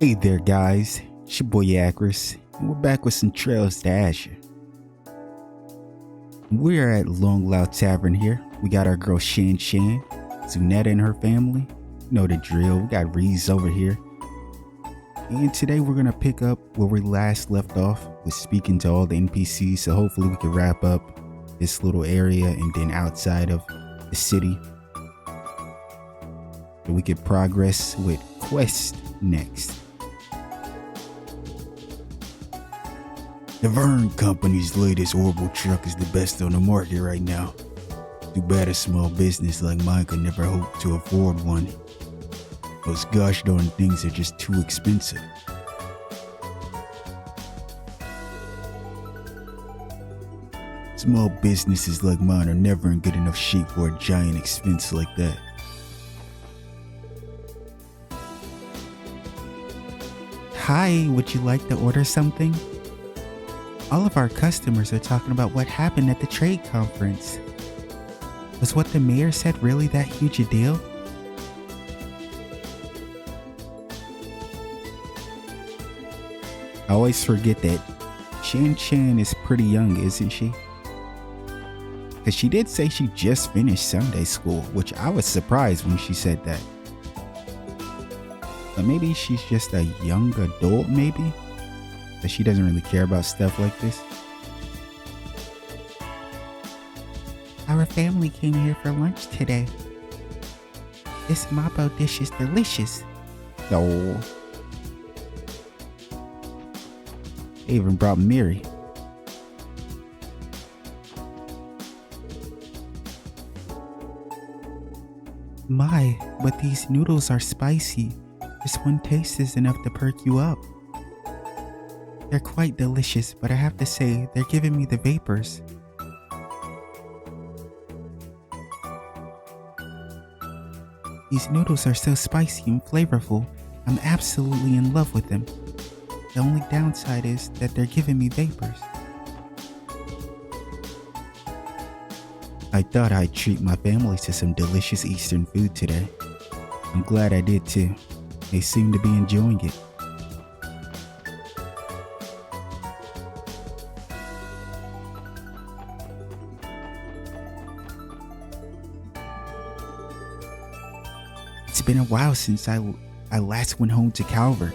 Hey there guys, it's your boy Acris, and we're back with some Trails to Azure. We're at Long Lao Tavern here. We got our girl Shan, Zunetta and her family. You know the drill, we got Reese over here. And today we're gonna pick up where we last left off with speaking to all the NPCs, so hopefully we can wrap up this little area and then outside of the city. So we could progress with quest next. The Vern Company's latest orbital truck is the best on the market right now. Too bad a small business like mine could never hope to afford one. Those gosh darn things are just too expensive. Small businesses like mine are never in good enough shape for a giant expense like that. Hi, would you like to order something? All of our customers are talking about what happened at the trade conference. Was what the mayor said really that huge a deal? I always forget that Shan is pretty young, isn't she? Because she did say she just finished Sunday school, which I was surprised when she said that. But maybe she's just a young adult, maybe? That she doesn't really care about stuff like this. Our family came here for lunch today. This mapo dish is delicious. No. They even brought Miri. My, but these noodles are spicy. Just one taste is enough to perk you up. They're quite delicious, but I have to say, they're giving me the vapors. These noodles are so spicy and flavorful, I'm absolutely in love with them. The only downside is that they're giving me vapors. I thought I'd treat my family to some delicious Eastern food today. I'm glad I did too. They seem to be enjoying it. It's been a while since I last went home to Calvert.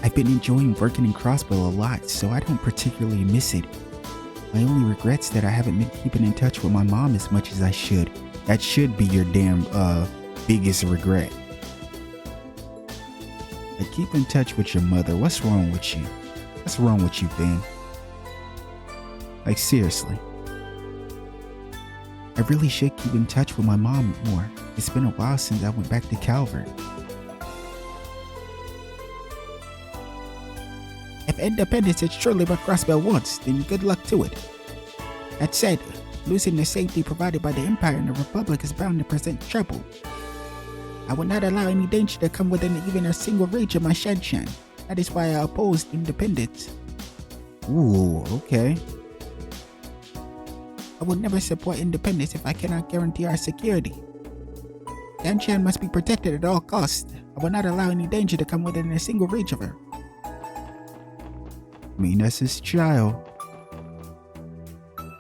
I've been enjoying working in Crossbell a lot, so I don't particularly miss it. My only regret's that I haven't been keeping in touch with my mom as much as I should. That should be your damn biggest regret. Like, keep in touch with your mother. What's wrong with you? What's wrong with you, Ben? Like, seriously. I really should keep in touch with my mom more. It's been a while since I went back to Calvert. If independence is truly what Crossbell wants, then good luck to it. That said, losing the safety provided by the Empire and the Republic is bound to present trouble. I will not allow any danger to come within even a single reach of my Shan. That is why I opposed independence. Ooh, okay. I will never support independence if I cannot guarantee our security. Shan must be protected at all costs. I will not allow any danger to come within a single reach of her. I mean, that's his child.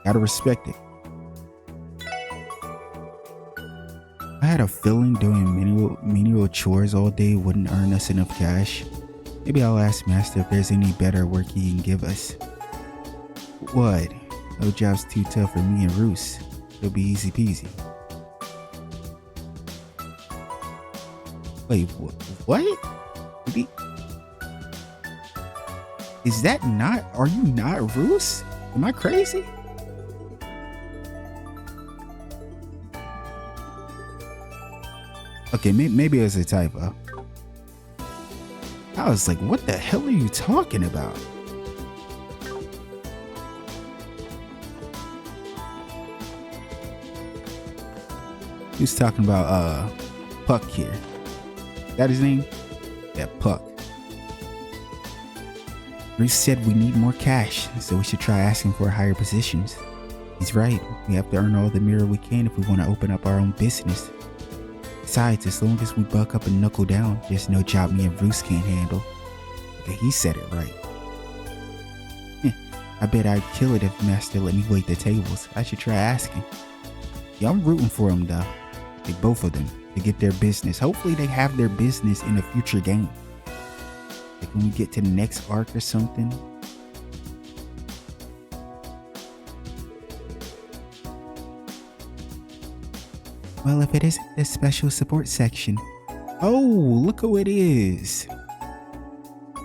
Gotta respect it. I had a feeling doing menial chores all day wouldn't earn us enough cash. Maybe I'll ask Master if there's any better work he can give us. What? No job's too tough for me and Roos. It'll be easy peasy. Wait, what? Is that not? Are you not Roos? Am I crazy? Okay, maybe it was a typo. I was like, what the hell are you talking about? He was talking about Puck here. Is that his name? Yeah, Puck. Reese said we need more cash, so we should try asking for higher positions. He's right. We have to earn all the mirror we can if we want to open up our own business. Besides, as long as we buck up and knuckle down, there's no job me and Bruce can't handle. Okay, he said it right. I bet I'd kill it if Master let me wait the tables. I should try asking. Yeah, I'm rooting for them though. Like both of them, to get their business. Hopefully they have their business in a future game. Like when we get to the next arc or something. Well, if it isn't the special support section. Oh, look who it is.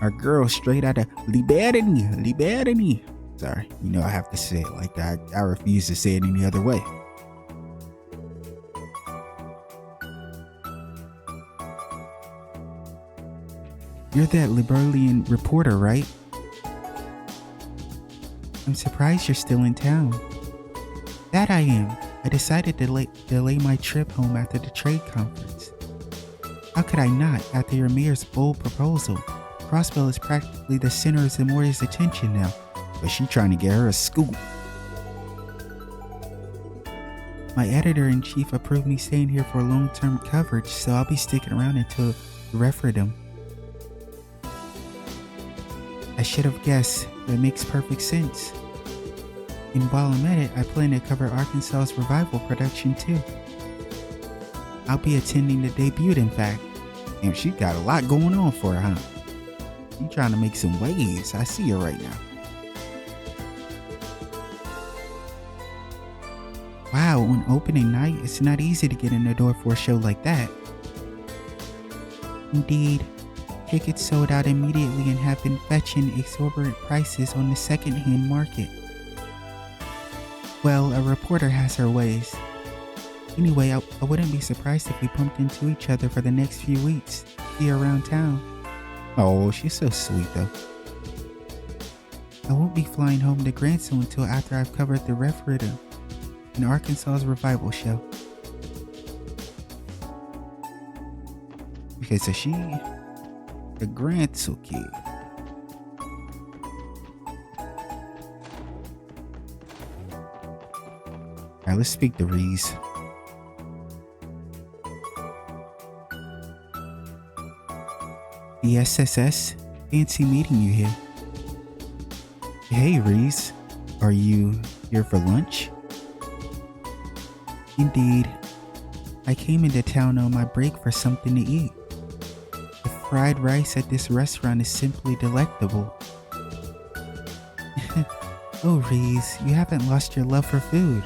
Our girl straight out of Liberty. Sorry, you know I have to say it like that. I refuse to say it any other way. You're that Liberalian reporter, right? I'm surprised you're still in town. That I am. I decided to delay my trip home after the trade conference. How could I not, after your mayor's bold proposal? Crossbell is practically the center of Zamoria's attention now, but she trying to get her a scoop. My editor-in-chief approved me staying here for long-term coverage, so I'll be sticking around until the referendum. I should have guessed. That makes perfect sense. And while I'm at it, I plan to cover Arkansas's revival production too. I'll be attending the debut, in fact. And she got a lot going on for her, huh? You trying to make some waves. I see her right now. Wow, on opening night, it's not easy to get in the door for a show like that. Indeed. Tickets sold out immediately and have been fetching exorbitant prices on the second-hand market. Well, a reporter has her ways. Anyway, I wouldn't be surprised if we bumped into each other for the next few weeks. See her around town. Oh, she's so sweet though. I won't be flying home to Grantsville until after I've covered the referendum and Arkansas's revival show. Because is she the Grantsville kid? Alright, let's speak to Reese. The SSS? Fancy meeting you here. Hey Reese, are you here for lunch? Indeed. I came into town on my break for something to eat. The fried rice at this restaurant is simply delectable. Oh Reese, you haven't lost your love for food.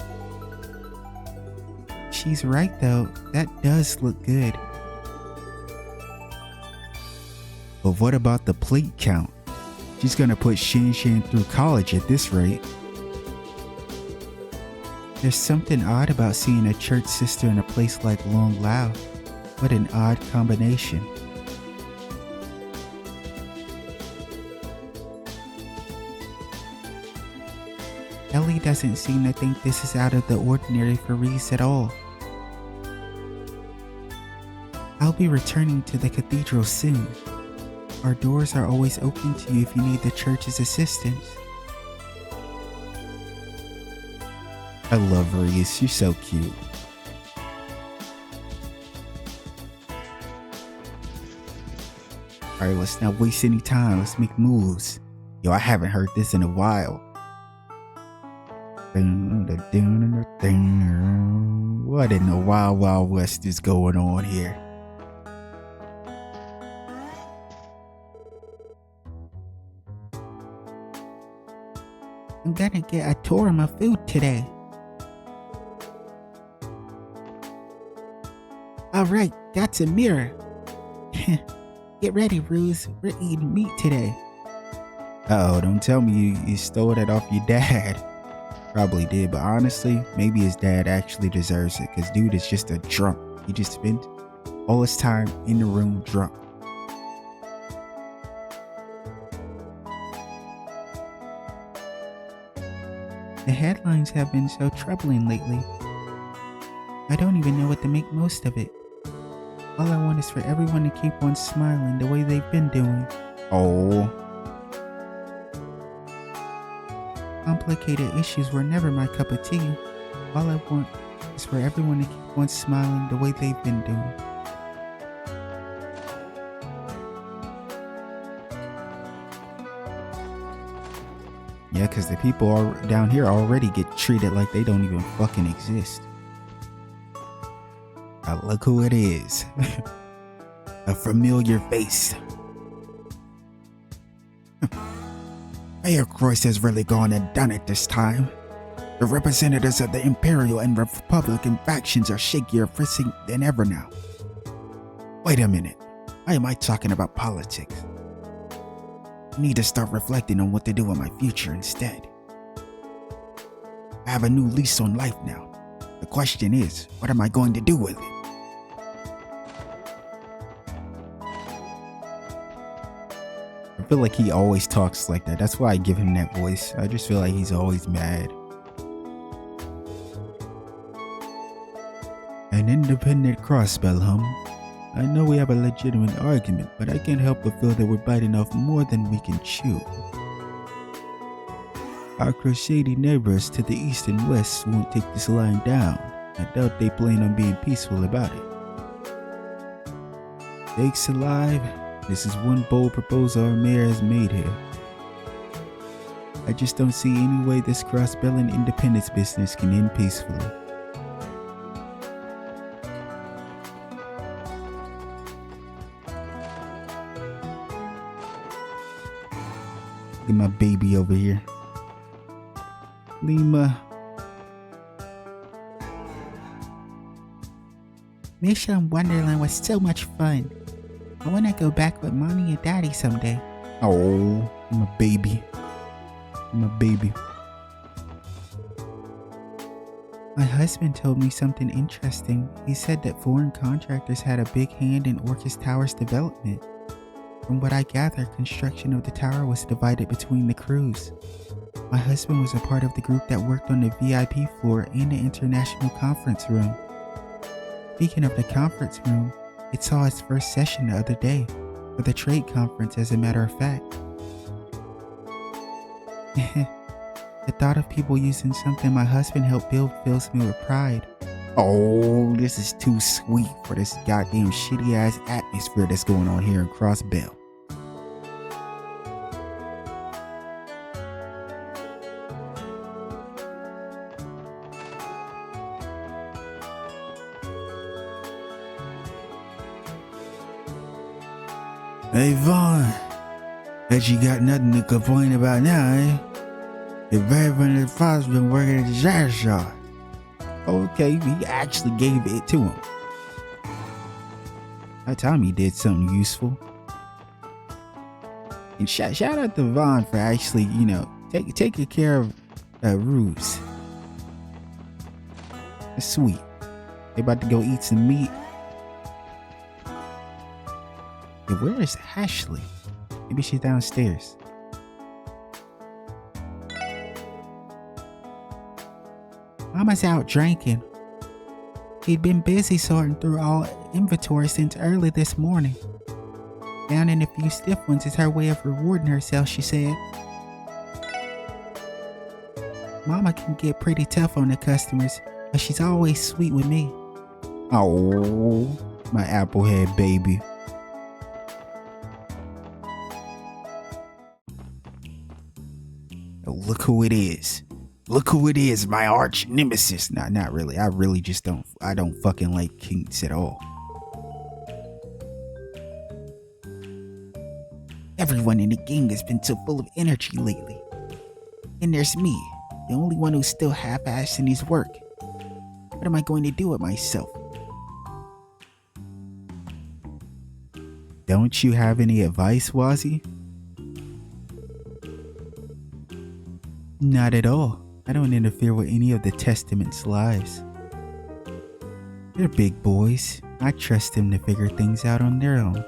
She's right though, that does look good. But what about the plate count? She's gonna put Shin through college at this rate. There's something odd about seeing a church sister in a place like ಠಃLove. What an odd combination. Ellie doesn't seem to think this is out of the ordinary for Reese at all. I'll be returning to the cathedral soon. Our doors are always open to you if you need the church's assistance. I love Reese, she's so cute. Alright, let's not waste any time, let's make moves. Yo, I haven't heard this in a while. What in the Wild Wild West is going on here? I'm gonna get a tour of my food today. Alright, got a mirror. Get ready, Ruse. We're eating meat today. Uh-oh, don't tell me you stole that off your dad. Probably did, but honestly, maybe his dad actually deserves it, because dude is just a drunk. He just spent all his time in the room drunk. The headlines have been so troubling lately. I don't even know what to make most of it. All I want is for everyone to keep on smiling the way they've been doing. Oh. Complicated issues were never my cup of tea. All I want is for everyone to keep on smiling the way they've been doing. Yeah, because the people are down here already get treated like they don't even fucking exist. Now look who it is. A familiar face. Mayor Cross has really gone and done it this time. The representatives of the Imperial and Republican factions are shakier than ever now. Wait a minute. Why am I talking about politics? I need to start reflecting on what to do with my future instead. I have a new lease on life now. The question is, what am I going to do with it? I feel like he always talks like that. That's why I give him that voice. I just feel like he's always mad. An independent Crossbell, I know we have a legitimate argument, but I can't help but feel that we're biting off more than we can chew. Our crusading neighbors to the east and west won't take this line down. I doubt they plan on being peaceful about it. ţÄLove, this is one bold proposal our mayor has made here. I just don't see any way this Crossbell and independence business can end peacefully. Look at my baby over here. Lima. Mission Wonderland was so much fun. I want to go back with mommy and daddy someday. Oh, my baby. My baby. My husband told me something interesting. He said that foreign contractors had a big hand in Orcus Tower's development. From what I gather, construction of the tower was divided between the crews. My husband was a part of the group that worked on the VIP floor and the international conference room. Speaking of the conference room, it saw its first session the other day, for the trade conference as a matter of fact. The thought of people using something my husband helped build fills me with pride. Oh, this is too sweet for this goddamn shitty ass atmosphere that's going on here in Crossbell. Hey Vaughn, bet you got nothing to complain about now, eh? Your boyfriend and father's been working at the Azure shop. Okay, he actually gave it to him. I told him he did something useful. And shout out to Vaughn for actually, taking care of Ruse. It's sweet. They about to go eat some meat. Yeah, where is Ashley? Maybe she's downstairs. Mama's out drinking. She'd been busy sorting through all inventory since early this morning. Downing a few stiff ones is her way of rewarding herself, she said. Mama can get pretty tough on the customers, but she's always sweet with me. Oh, my applehead baby. Oh, look who it is. Look who it is, my arch nemesis. Nah, not really. I really just don't fucking like kinks at all. Everyone in the gang has been so full of energy lately. And there's me, the only one who's still half-assed in his work. What am I going to do with myself? Don't you have any advice, Wazy? Not at all. I don't interfere with any of the Testament's lives. They're big boys. I trust them to figure things out on their own.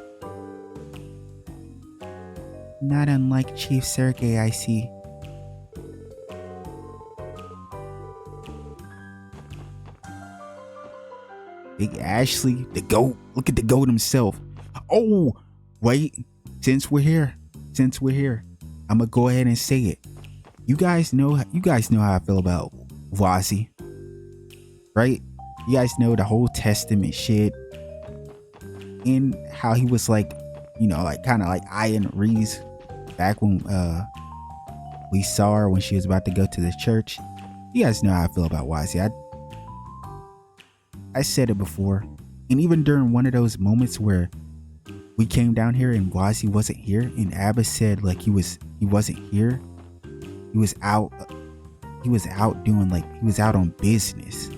Not unlike Chief Sergei, I see. Big Ashley, the GOAT. Look at the GOAT himself. Oh, wait. Since we're here, I'm gonna go ahead and say it. You guys know how I feel about Wazy, right? You guys know the whole Testament shit and how he was like, kind of like eyeing Reese back when We saw her when she was about to go to the church. You guys know how I feel about Wazy. I said it before, and even during one of those moments where we came down here and Wazy wasn't here, and Abba said like he wasn't here. He was out doing he was out on business.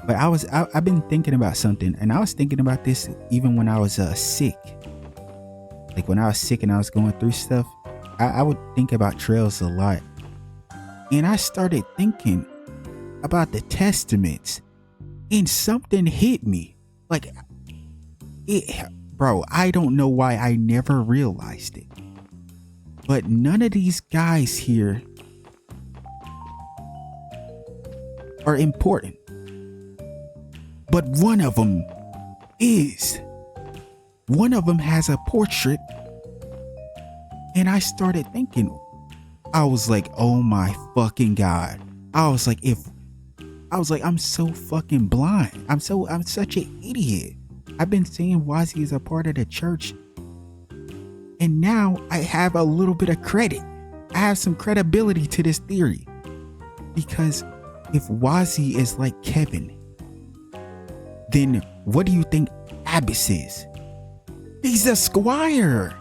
But I've been thinking about something, and I was thinking about this even when I was sick. Like when I was sick and I was going through stuff, I would think about ಠಃLove a lot. And I started thinking about the testaments, and something hit me. Bro, I don't know why I never realized it. But none of these guys here are important. But one of them is. One of them has a portrait. And I started thinking, I was like, oh my fucking God. I was like, I'm so fucking blind. I'm such an idiot. I've been saying Wazy is a part of the church. And now I have a little bit of credit. I have some credibility to this theory. Because if Wazy is like Kevin, then what do you think Abbas is? He's a squire.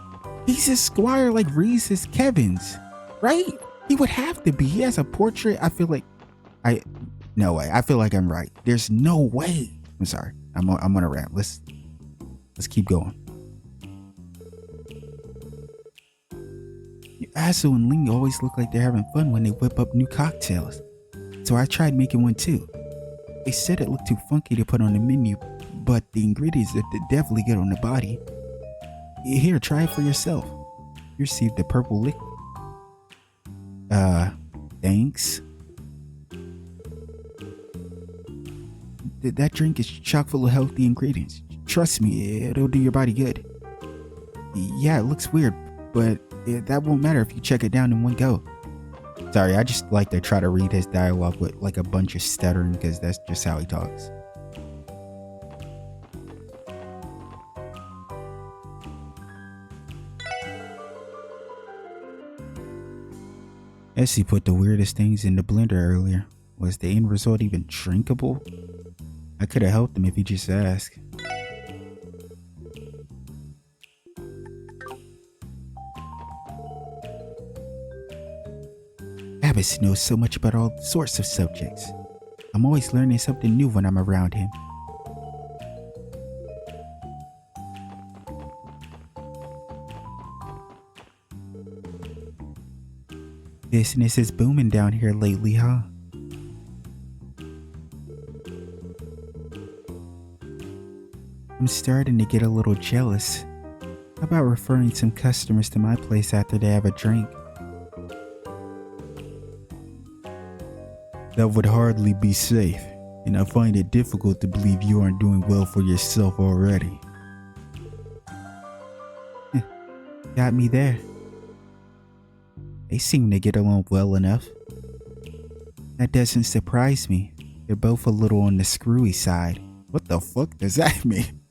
He's a squire like Reese is Kevin's, right? He would have to be. He has a portrait. I feel like no way. I feel like I'm right. There's no way. I'm sorry. I'm on a rant. Let's keep going. Azure and Ling always look like they're having fun when they whip up new cocktails. So I tried making one too. They said it looked too funky to put on the menu, but the ingredients are definitely good on the body. Here, try it for yourself. You received the purple liquid. Thanks. That drink is chock full of healthy ingredients. Trust me, it'll do your body good. Yeah, it looks weird, but that won't matter if you check it down in one go. Sorry, I just like to try to read his dialogue with like a bunch of stuttering because that's just how he talks. Essie put the weirdest things in the blender earlier. Was the end result even drinkable? I could have helped him if he just asked. Abbas knows so much about all sorts of subjects. I'm always learning something new when I'm around him. Business is booming down here lately, huh? I'm starting to get a little jealous. How about referring some customers to my place after they have a drink? That would hardly be safe, and I find it difficult to believe you aren't doing well for yourself already. Got me there. They seem to get along well enough. That doesn't surprise me. They're both a little on the screwy side. What the fuck does that mean?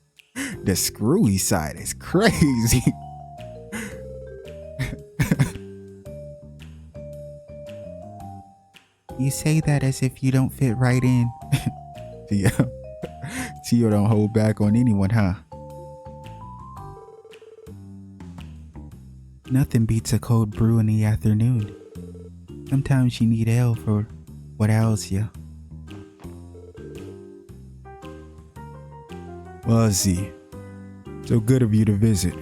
The screwy side is crazy. You say that as if you don't fit right in. Yeah. Tio don't hold back on anyone, huh? Nothing beats a cold brew in the afternoon. Sometimes you need ale for what ails you. Wazy, so good of you to visit.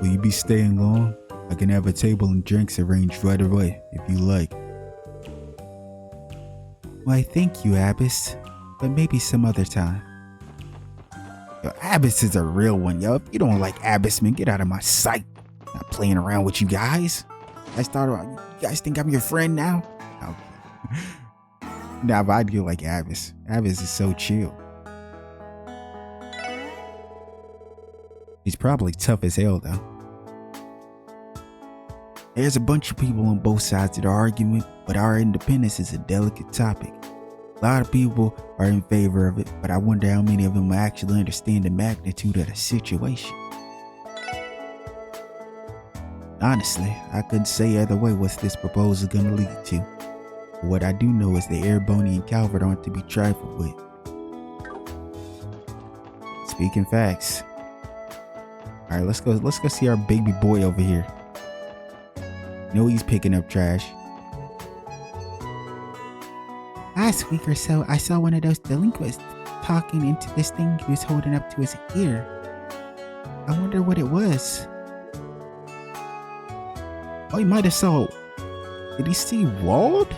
Will you be staying long? I can have a table and drinks arranged right away if you like. Why, thank you, Abbas, but maybe some other time. Yo, Abbas is a real one, yo. If you don't like Abbas, man, get out of my sight. Not playing around with you guys. You guys think I'm your friend now? Okay. Nah, but I do like Abbas. Abbas is so chill. He's probably tough as hell, though. There's a bunch of people on both sides of the argument, but our independence is a delicate topic. A lot of people are in favor of it, but I wonder how many of them actually understand the magnitude of the situation. Honestly, I couldn't say either way what this proposal is gonna lead to. But what I do know is the Air, Boney, and Calvert aren't to be trifled with. Speaking facts. Alright, let's go see our baby boy over here. Know he's picking up trash. Last week or so, I saw one of those delinquents talking into this thing he was holding up to his ear. I wonder what it was. Oh, he might have saw. Did he see Wald?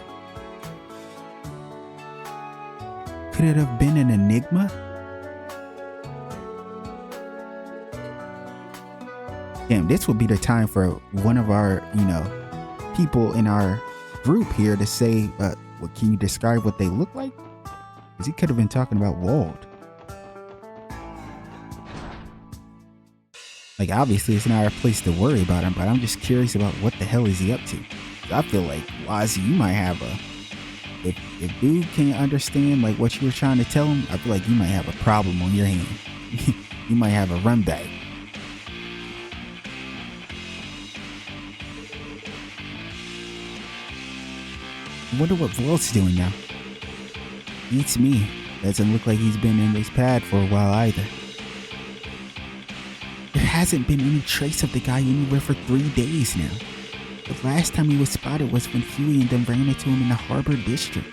Could it have been an enigma? Damn, this would be the time for one of our, people in our group here to say, what can you describe what they look like? Because he could have been talking about Wald. Like, obviously, it's not our place to worry about him, but I'm just curious about what the hell is he up to. I feel like, Wazy, you might have if dude can't understand, like, what you were trying to tell him, I feel like you might have a problem on your hand. You might have a run back. I wonder what Volt's doing now. Beats me. Doesn't look like he's been in this pad for a while either. There hasn't been any trace of the guy anywhere for 3 days now. The last time he was spotted was when Huey and them ran into him in the Harbor District.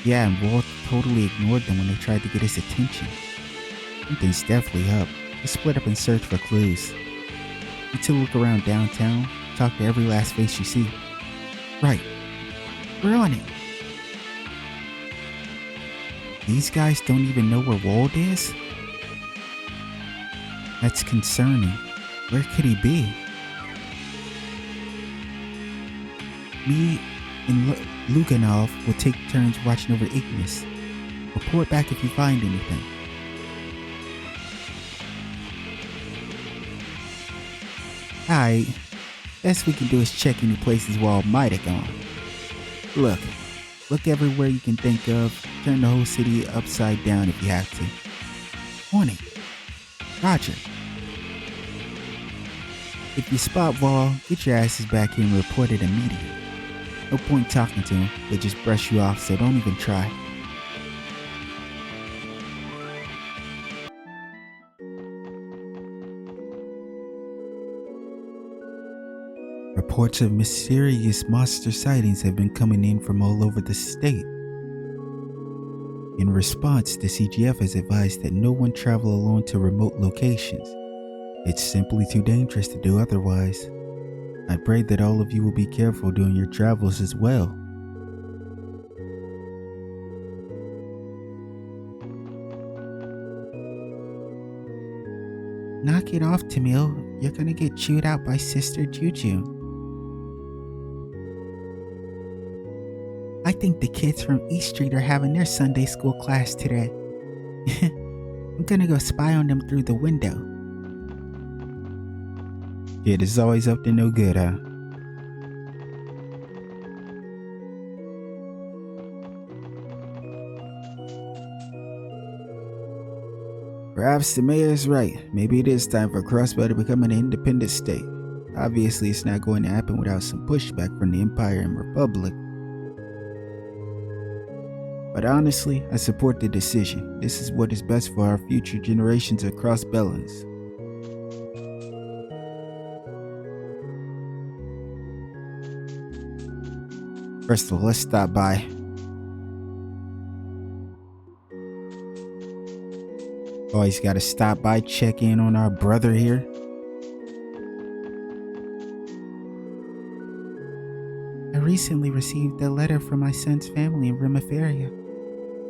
Yeah, and Walt totally ignored them when they tried to get his attention. Something's definitely up. Let's split up and search for clues. You two look around downtown, talk to every last face you see. Right. We're on it. These guys don't even know where Wald is? That's concerning. Where could he be? Me and Luganov will take turns watching over Ignis. Report back if you find anything. Alright. Best we can do is check any places Wald might have gone. Look everywhere you can think of. Turn the whole city upside down if you have to. On it. Roger. If you spot Wald, get your asses back here and report it immediately. No point talking to him, they'll just brush you off, so don't even try. Reports of mysterious monster sightings have been coming in from all over the state. In response, the CGF has advised that no one travel alone to remote locations. It's simply too dangerous to do otherwise. I pray that all of you will be careful during your travels as well. Knock it off, ҭo'Love. You're gonna get chewed out by Sister Juju. I think the kids from East Street are having their Sunday school class today. I'm gonna go spy on them through the window. Kid is always up to no good, huh? Perhaps the mayor is right. Maybe it is time for Crossbell to become an independent state. Obviously, it's not going to happen without some pushback from the Empire and Republic. But honestly, I support the decision. This is what is best for our future generations of Crossbellans. First of all, let's stop by. Always gotta stop by, check in on our brother here. I recently received a letter from my son's family in Rimiferia.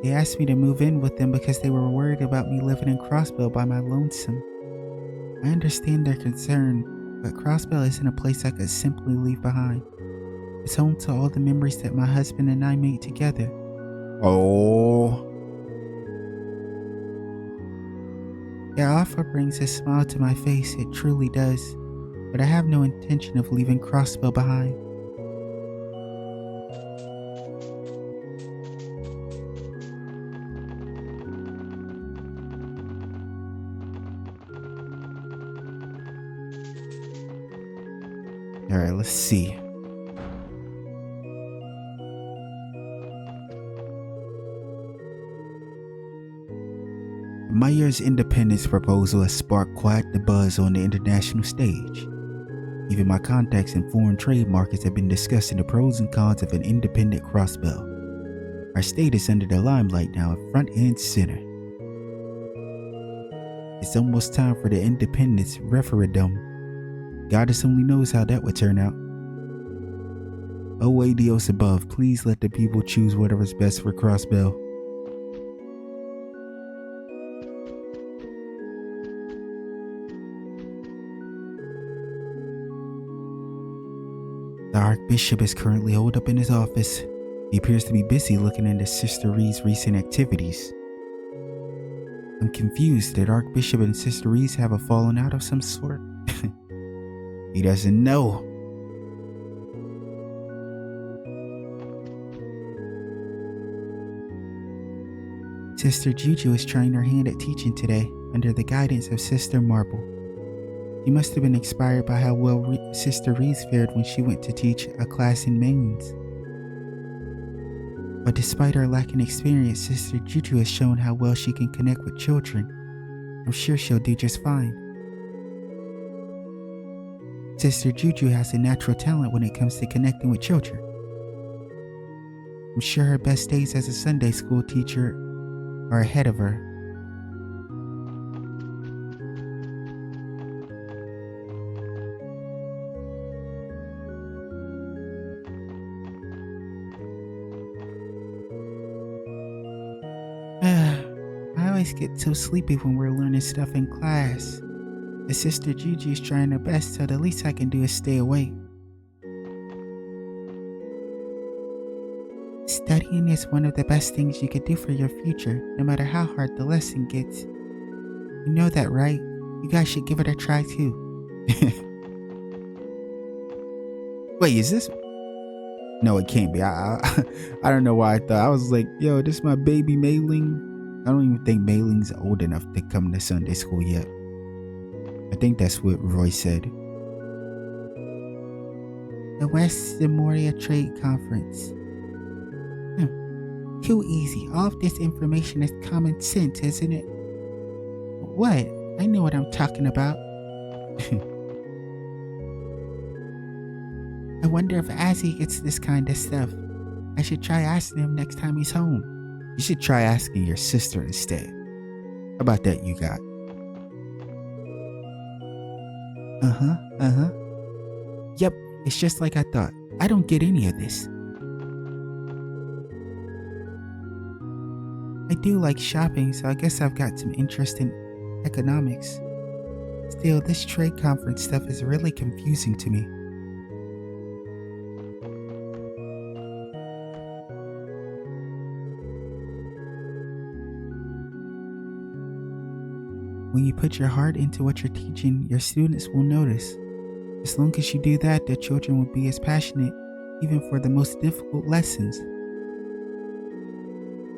They asked me to move in with them because they were worried about me living in Crossbell by my lonesome. I understand their concern, but Crossbell isn't a place I could simply leave behind. It's home to all the memories that my husband and I made together. Oh. Your offer brings a smile to my face, it truly does, but I have no intention of leaving Crossbell behind. Alright, let's see. My year's independence proposal has sparked quite the buzz on the international stage. Even my contacts in foreign trade markets have been discussing the pros and cons of an independent Crossbell. Our state is under the limelight now, front and center. It's almost time for the independence referendum. Goddess only knows how that would turn out. O Dios above, please let the people choose whatever's best for Crossbell. The Archbishop is currently holed up in his office. He appears to be busy looking into Sister Ree's recent activities. I'm confused. Did Archbishop and Sister Reese have a falling out of some sort? He doesn't know. Sister Juju is trying her hand at teaching today under the guidance of Sister Marble. She must have been inspired by how well Sister Reese fared when she went to teach a class in Maines. But despite her lacking experience, Sister Juju has shown how well she can connect with children. I'm sure she'll do just fine. Sister Juju has a natural talent when it comes to connecting with children. I'm sure her best days as a Sunday school teacher are ahead of her. I always get so sleepy when we're learning stuff in class. The Sister Juju is trying her best, so the least I can do is stay awake. Studying is one of the best things you could do for your future, no matter how hard the lesson gets. You know that, right? You guys should give it a try too. Wait, is this? No, it can't be. I don't know why I thought. I was like, yo, this is my baby Mei-Ling. I don't even think Mei-Ling's old enough to come to Sunday school yet. I think that's what Roy said. The West Zamoria Trade Conference. Too easy. All of this information is common sense, isn't it? What? I know what I'm talking about. I wonder if Azzy gets this kind of stuff. I should try asking him next time he's home. You should try asking your sister instead. How about that, you got? Yep, it's just like I thought. I don't get any of this. I do like shopping, so I guess I've got some interest in economics. Still, this trade conference stuff is really confusing to me. When you put your heart into what you're teaching, your students will notice. As long as you do that, the children will be as passionate, even for the most difficult lessons.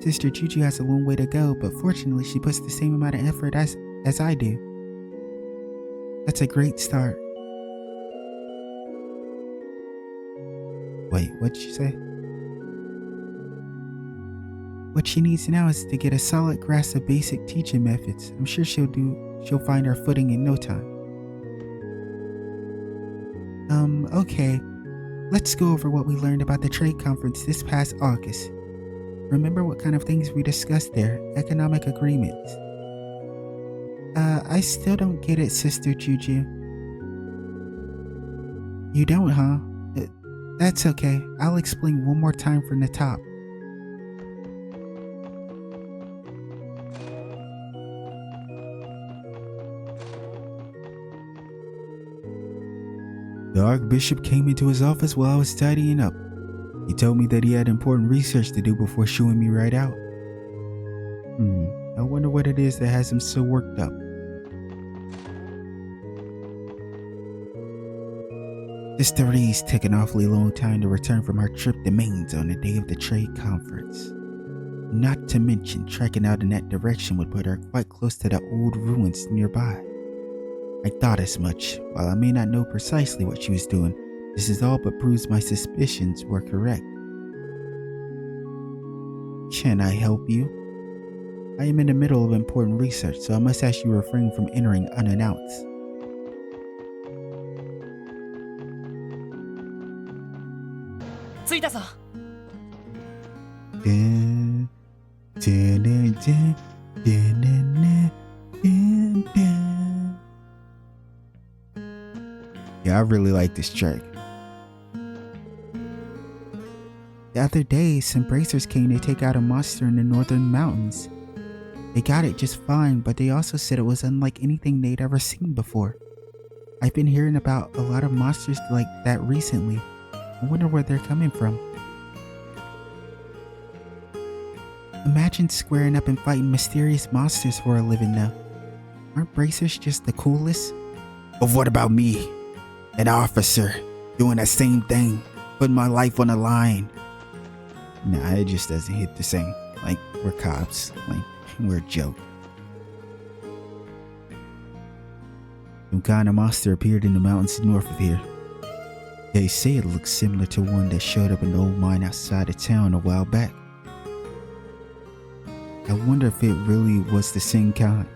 Sister Juju has a long way to go, but fortunately she puts the same amount of effort as I do. That's a great start. Wait, what'd you say? What she needs now is to get a solid grasp of basic teaching methods. I'm sure she'll find her footing in no time. Okay. Let's go over what we learned about the trade conference this past August. Remember what kind of things we discussed there? Economic agreements. I still don't get it, Sister Juju. You don't, huh? That's okay. I'll explain one more time from the top. The Archbishop came into his office while I was tidying up. He told me that he had important research to do before shooing me right out. I wonder what it is that has him so worked up. Sister Reese took an awfully long time to return from her trip to Maines on the day of the trade conference. Not to mention, trekking out in that direction would put her quite close to the old ruins nearby. I thought as much. While I may not know precisely what she was doing, This is all but proves my suspicions were correct. Can I help you? I am in the middle of important research, so I must ask you to refrain from entering unannounced. Dun, dun, dun, dun, dun, dun, dun, dun. Yeah, I really like this track. The other day, some bracers came to take out a monster in the northern mountains. They got it just fine, but they also said it was unlike anything they'd ever seen before. I've been hearing about a lot of monsters like that recently. I wonder where they're coming from. Imagine squaring up and fighting mysterious monsters for a living now. Aren't bracers just the coolest? But what about me? An officer doing that same thing, putting my life on the line. Nah, it just doesn't hit the same. Like, we're cops. Like, we're a joke. Some kind of monster appeared in the mountains north of here. They say it looks similar to one that showed up in an old mine outside of town a while back. I wonder if it really was the same kind.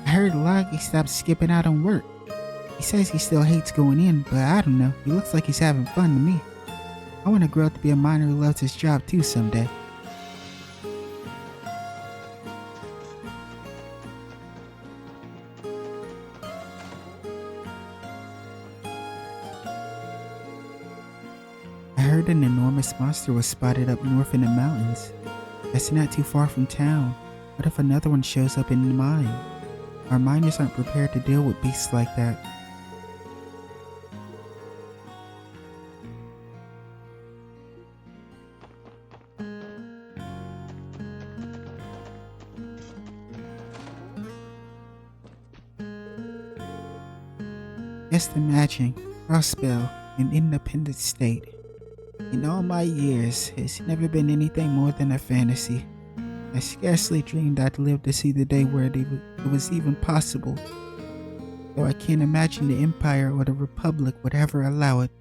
I heard Loggy stopped skipping out on work. He says he still hates going in, but I don't know. He looks like he's having fun to me. I want to grow up to be a miner who loves his job too someday. I heard an enormous monster was spotted up north in the mountains. That's not too far from town. What if another one shows up in the mine? Our miners aren't prepared to deal with beasts like that. Just imagine Crossbell, an independent state. In all my years, it's never been anything more than a fantasy. I scarcely dreamed I'd live to see the day where it was even possible. Though I can't imagine the Empire or the Republic would ever allow it.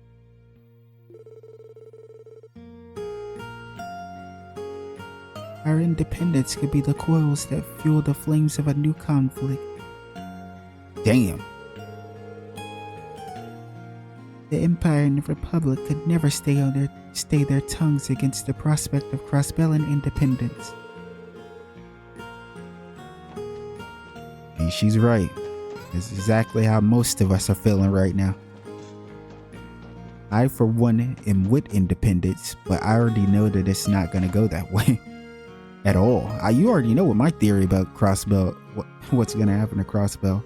Our independence could be the coils that fuel the flames of a new conflict. Damn. The Empire and the Republic could never stay their tongues against the prospect of Crossbellian independence. And she's right. That's exactly how most of us are feeling right now. I, for one, am with independence, but I already know that it's not going to go that way. At all. You already know what my theory about Crossbell, what's going to happen to Crossbell.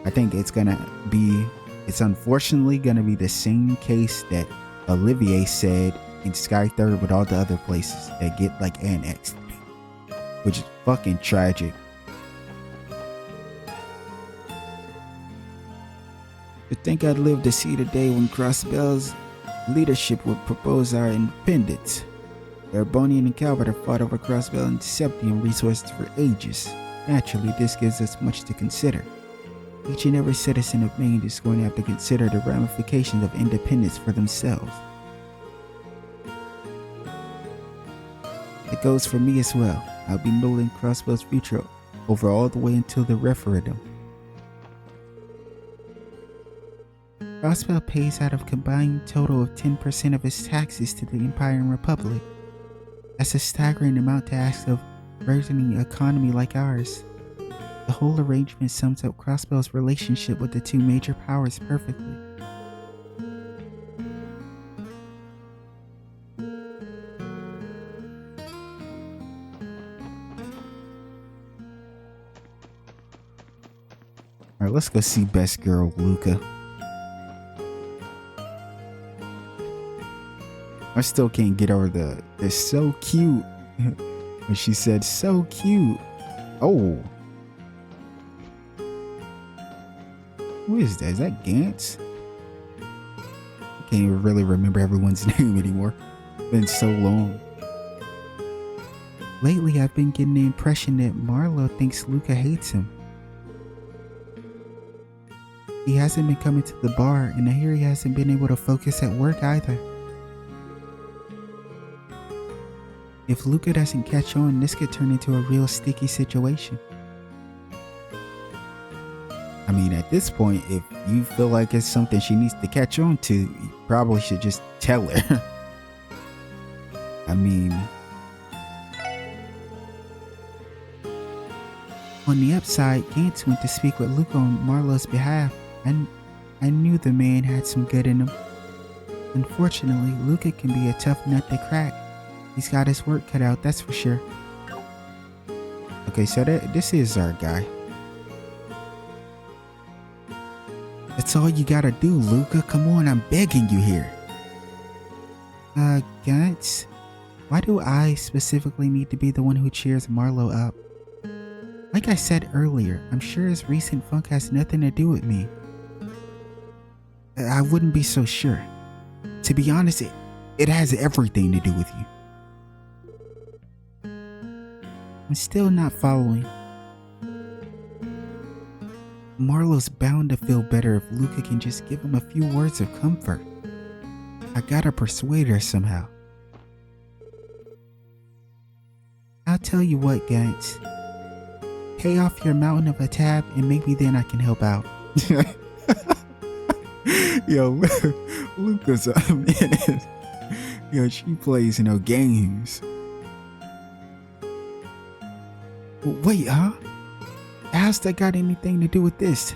I think it's unfortunately going to be the same case that Olivier said in Sky Third with all the other places that get like annexed, which is fucking tragic. To think I'd live to see the day when Crossbell's leadership would propose our independence. The Arbonian and Calvert have fought over Crossbell and Deceptian resources for ages. Naturally, this gives us much to consider. Each and every citizen of Maine is going to have to consider the ramifications of independence for themselves. It goes for me as well. I'll be mulling Crossbell's future over all the way until the referendum. Crossbell pays out of a combined total of 10% of his taxes to the Empire and Republic. That's a staggering amount to ask of a burgeoning economy like ours. The whole arrangement sums up Crossbell's relationship with the two major powers perfectly. Alright, let's go see best girl Luca. I still can't get over it's so cute. When she said so cute. Oh. Who is that? Is that Gantz? I can't even really remember everyone's name anymore. It's been so long. Lately, I've been getting the impression that Marlowe thinks Luca hates him. He hasn't been coming to the bar, and I hear he hasn't been able to focus at work either. If Luca doesn't catch on, this could turn into a real sticky situation. I mean, at this point, if you feel like it's something she needs to catch on to, you probably should just tell her. I mean, on the upside, Gantz went to speak with Luca on Marlowe's behalf, and I knew the man had some good in him. Unfortunately, Luca can be a tough nut to crack. He's got his work cut out, that's for sure. Okay, so this is our guy. That's all you gotta do, Luca. Come on, I'm begging you here. Gantz, why do I specifically need to be the one who cheers Marlowe up? Like I said earlier, I'm sure his recent funk has nothing to do with me. I wouldn't be so sure. To be honest, it has everything to do with you. I'm still not following. Marlowe's bound to feel better if Luca can just give him a few words of comfort. I gotta persuade her somehow. I'll tell you what, Gantz. Pay off your mountain of a tab and maybe then I can help out. Yo, Luca's man. Yo, she plays, games. Wait, huh? How's that got anything to do with this?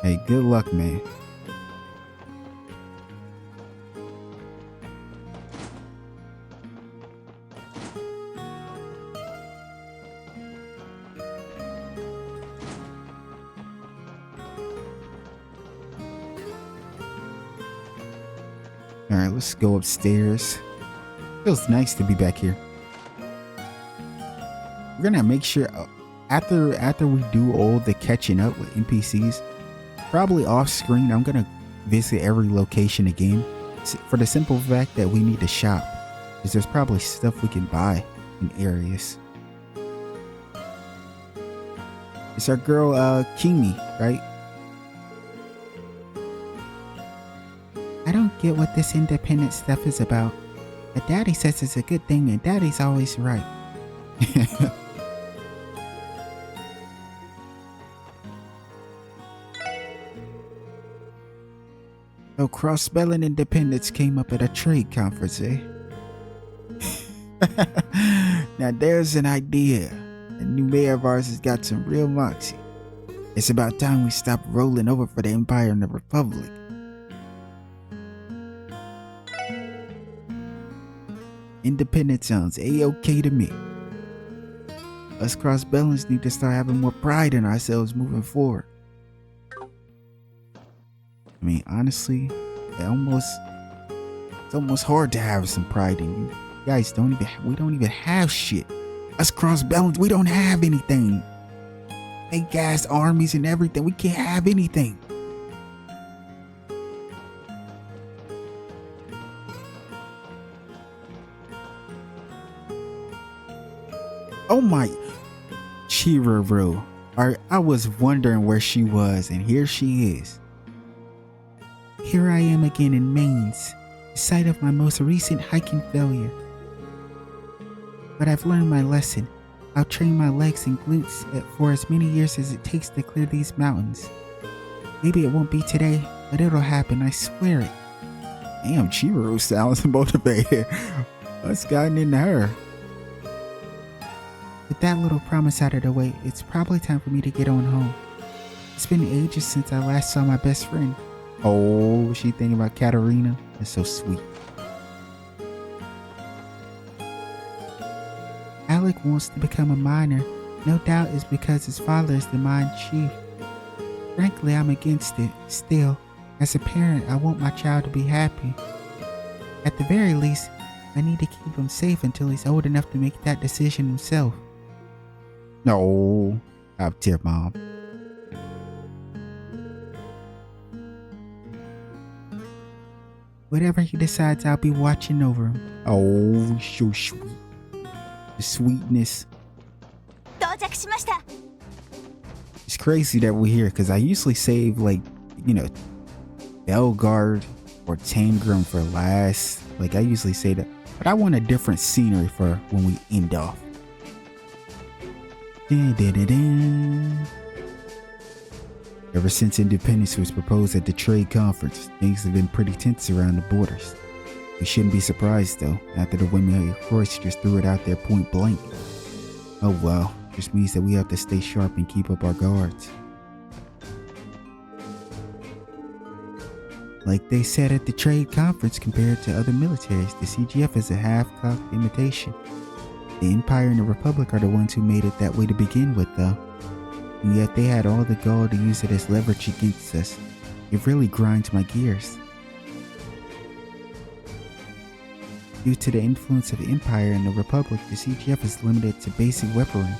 Hey, good luck, man. Alright, let's go upstairs. Feels nice to be back here. We're gonna make sure after we do all the catching up with NPCs, probably off screen, I'm gonna visit every location again for the simple fact that we need to shop, because there's probably stuff we can buy in areas. It's our girl Kimi, right? I don't get what this independent stuff is about. But Daddy says it's a good thing and Daddy's always right. Oh, Crossbell and Independence came up at a trade conference, eh? Now there's an idea. The new mayor of ours has got some real moxie. It's about time we stop rolling over for the Empire and the Republic. Independent sounds A-okay to me. Us Crossbellans need to start having more pride in ourselves moving forward. I mean, honestly, it's almost hard to have some pride in you. Guys, we don't even have shit. Us Crossbellans, we don't have anything. Fake ass armies and everything. We can't have anything. Oh my, Chiruru. I was wondering where she was, and here she is. Here I am again in Mainz, the site of my most recent hiking failure. But I've learned my lesson. I'll train my legs and glutes for as many years as it takes to clear these mountains. Maybe it won't be today, but it'll happen, I swear it. Damn, Chiruru sounds motivated. What's gotten into her? With that little promise out of the way, it's probably time for me to get on home. It's been ages since I last saw my best friend. Oh, she thinking about Katarina? That's so sweet. Alec wants to become a miner. No doubt it's because his father is the mine chief. Frankly, I'm against it. Still, as a parent, I want my child to be happy. At the very least, I need to keep him safe until he's old enough to make that decision himself. No, top tier mom. Whatever he decides, I'll be watching over him. Oh, so sweet. The sweetness. It's crazy that we're here because I usually save like, you know, Belgard or Tangram for last. Like I usually say that, but I want a different scenery for when we end off. Dun, dun, dun, dun. Ever since independence was proposed at the trade conference, things have been pretty tense around the borders. We shouldn't be surprised though, after the women of course just threw it out there point blank. Oh well, just means that we have to stay sharp and keep up our guards. Like they said at the trade conference, compared to other militaries, the CGF is a half-cocked imitation. The Empire and the Republic are the ones who made it that way to begin with though. And yet they had all the gall to use it as leverage against us. It really grinds my gears. Due to the influence of Empire and the Republic, the CGF is limited to basic weaponry.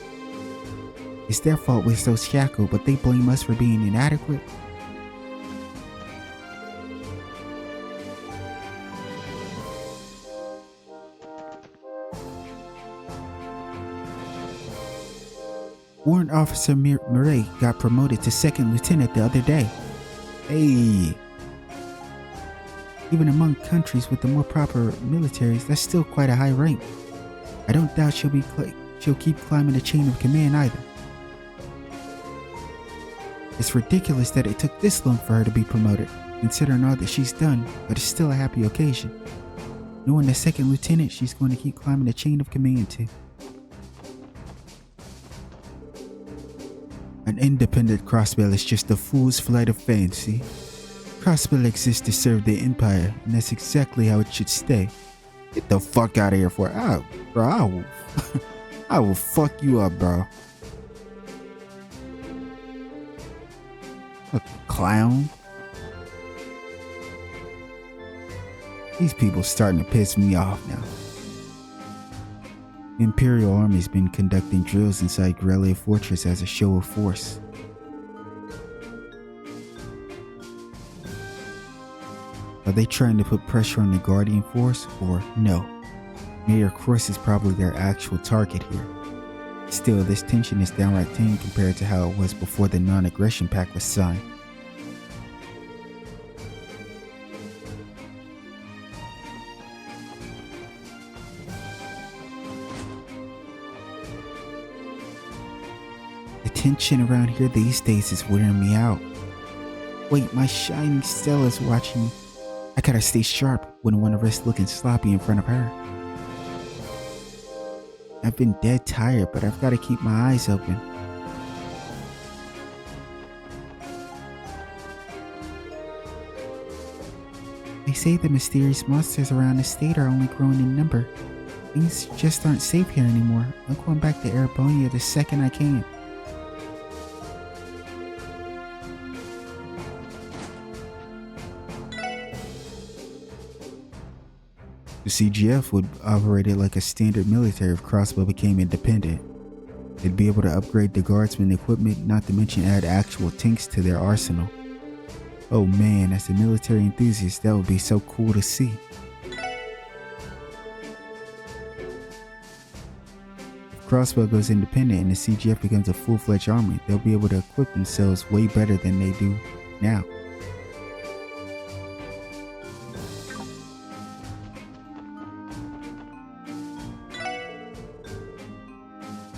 It's their fault we're so shackled, but they blame us for being inadequate. Warrant Officer Murray got promoted to second lieutenant the other day. Hey! Even among countries with the more proper militaries, that's still quite a high rank. I don't doubt she'll keep climbing the chain of command either. It's ridiculous that it took this long for her to be promoted, considering all that she's done, but it's still a happy occasion. Knowing the second lieutenant, she's going to keep climbing the chain of command too. An independent Crossbell is just a fool's flight of fancy. Crossbell exists to serve the Empire, and that's exactly how it should stay. Get the fuck out of here for out, bro. I will fuck you up, bro. Fucking clown. These people starting to piss me off now. The Imperial Army's been conducting drills inside Grelia Fortress as a show of force. Are they trying to put pressure on the Guardian Force, or no? Mayor Cross is probably their actual target here. Still, this tension is downright tame compared to how it was before the non-aggression pact was signed. The tension around here these days is wearing me out. Wait, my shining Stella's watching me. I gotta stay sharp, wouldn't want to risk looking sloppy in front of her. I've been dead tired, but I've gotta keep my eyes open. They say the mysterious monsters around the state are only growing in number. Things just aren't safe here anymore. I'm going back to Arabonia the second I can. The CGF would operate it like a standard military if Crossbell became independent. They'd be able to upgrade the guardsmen equipment, not to mention add actual tanks to their arsenal. Oh man, as a military enthusiast, that would be so cool to see. If Crossbell goes independent and the CGF becomes a full-fledged army, they'll be able to equip themselves way better than they do now.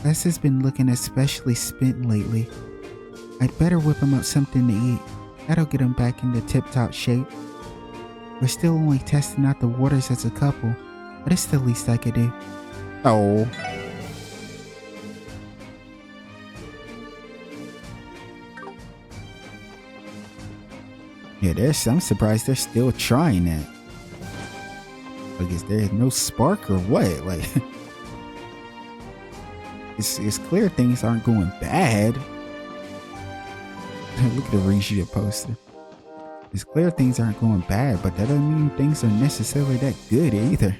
Les has been looking especially spent lately. I'd better whip him up something to eat. That'll get him back into tip-top shape. We're still only testing out the waters as a couple, but it's the least I could do. Oh. Yeah, I'm surprised they're still trying that. Like, is there no spark or what? Like, it's clear things aren't going bad. Look at the ratio poster. It's clear things aren't going bad, but that doesn't mean things are necessarily that good either.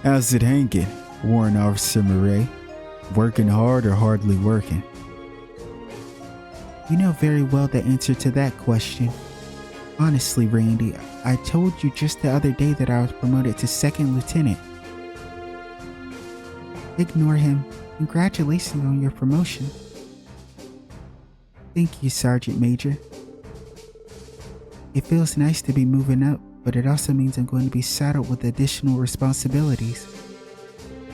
How's it hanging, Warrant Officer Murray? Working hard or hardly working? You know very well the answer to that question. Honestly, Randy, I told you just the other day that I was promoted to second lieutenant. Ignore him. Congratulations on your promotion. Thank you, Sergeant Major. It feels nice to be moving up, but it also means I'm going to be saddled with additional responsibilities.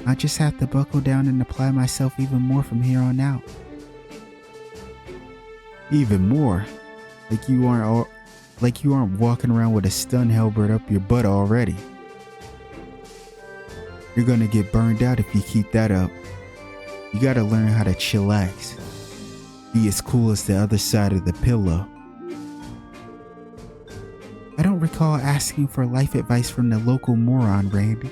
I just have to buckle down and apply myself even more from here on out. Even more? Like you aren't walking around with a stun halberd up your butt already. You're gonna get burned out if you keep that up. You gotta learn how to chillax. Be as cool as the other side of the pillow. I don't recall asking for life advice from the local moron, Randy.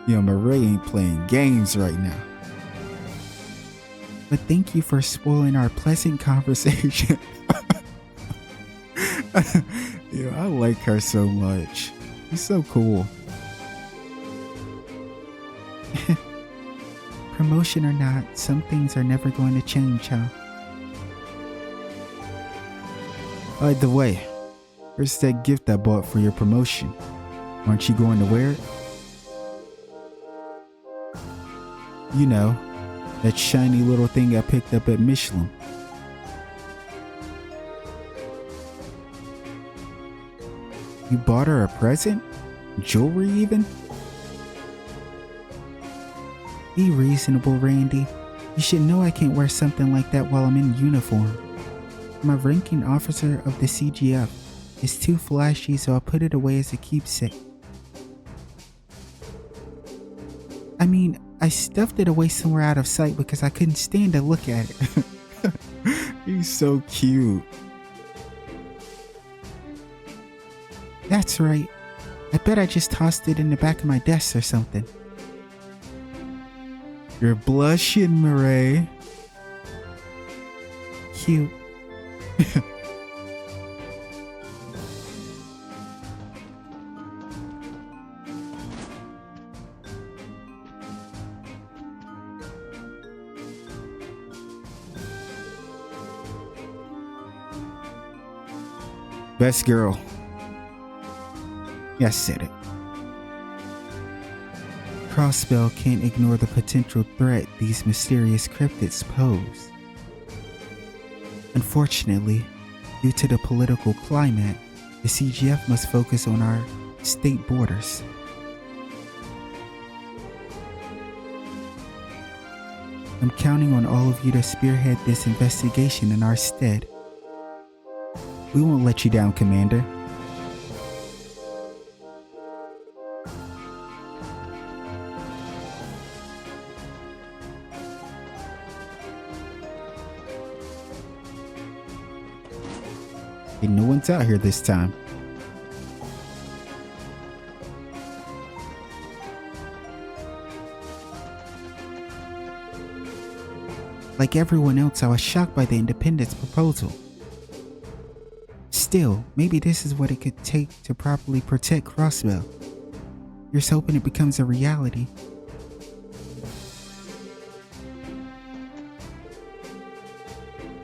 Yo, Murray ain't playing games right now. But thank you for spoiling our pleasant conversation. Yo, I like her so much. She's so cool. Promotion or not, some things are never going to change, huh? By the way, where's that gift I bought for your promotion? Aren't you going to wear it? You know, that shiny little thing I picked up at Michelin. You bought her a present? Jewelry even? Be reasonable, Randy. You should know I can't wear something like that while I'm in uniform. I'm a ranking officer of the CGF. It's too flashy, so I'll put it away as a keepsake. I mean, I stuffed it away somewhere out of sight because I couldn't stand to look at it. He's so cute. That's right. I bet I just tossed it in the back of my desk or something. You're blushing, Murray. Cute. Best girl. Yeah, I said it. Crossbell can't ignore the potential threat these mysterious cryptids pose. Unfortunately, due to the political climate, the CGF must focus on our state borders. I'm counting on all of you to spearhead this investigation in our stead. We won't let you down, Commander. And no one's out here this time. Like everyone else, I was shocked by the Independence proposal. Still, maybe this is what it could take to properly protect Crossbell. Here's hoping it becomes a reality.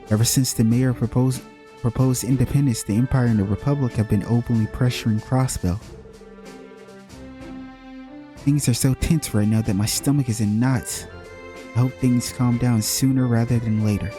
Ever since the mayor proposed independence, the Empire and the Republic have been openly pressuring Crossbell. Things are so tense right now that my stomach is in knots. I hope things calm down sooner rather than later.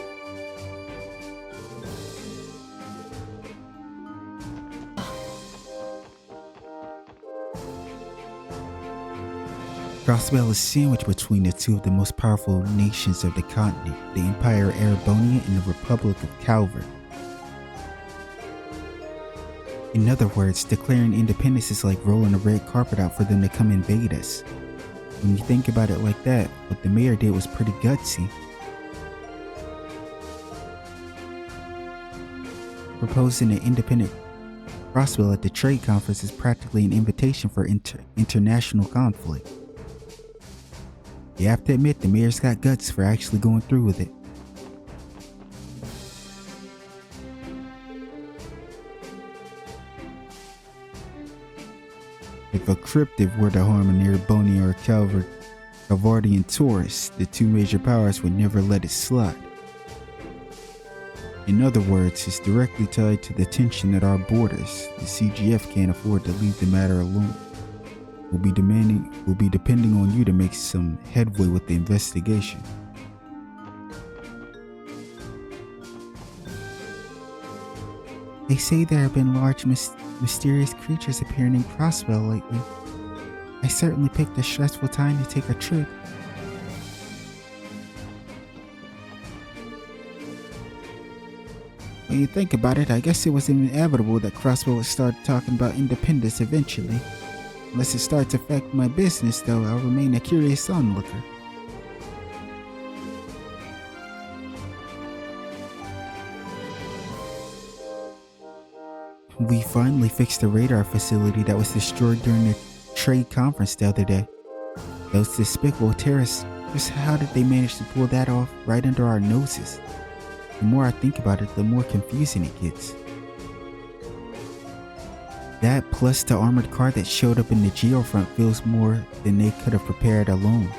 Crossbell is sandwiched between the two of the most powerful nations of the continent, the Empire Erebonian and the Republic of Calvert. In other words, declaring independence is like rolling a red carpet out for them to come invade us. When you think about it like that, what the mayor did was pretty gutsy. Proposing an independent Crossbell at the trade conference is practically an invitation for international conflict. You have to admit the mayor's got guts for actually going through with it. If a cryptid were to harm an Erebonian or Calvardian tourist, the two major powers would never let it slide. In other words, it's directly tied to the tension at our borders. The CGF can't afford to leave the matter alone. We'll be depending on you to make some headway with the investigation. They say there have been large mysterious creatures appearing in Crossbell lately. I certainly picked a stressful time to take a trip. When you think about it, I guess it was inevitable that Crossbell would start talking about independence eventually. Unless it starts affecting my business, though, I'll remain a curious onlooker. We finally fixed the radar facility that was destroyed during the trade conference the other day. Those despicable terrorists, just how did they manage to pull that off right under our noses? The more I think about it, the more confusing it gets. That plus the armored car that showed up in the geofront feels more than they could have prepared alone.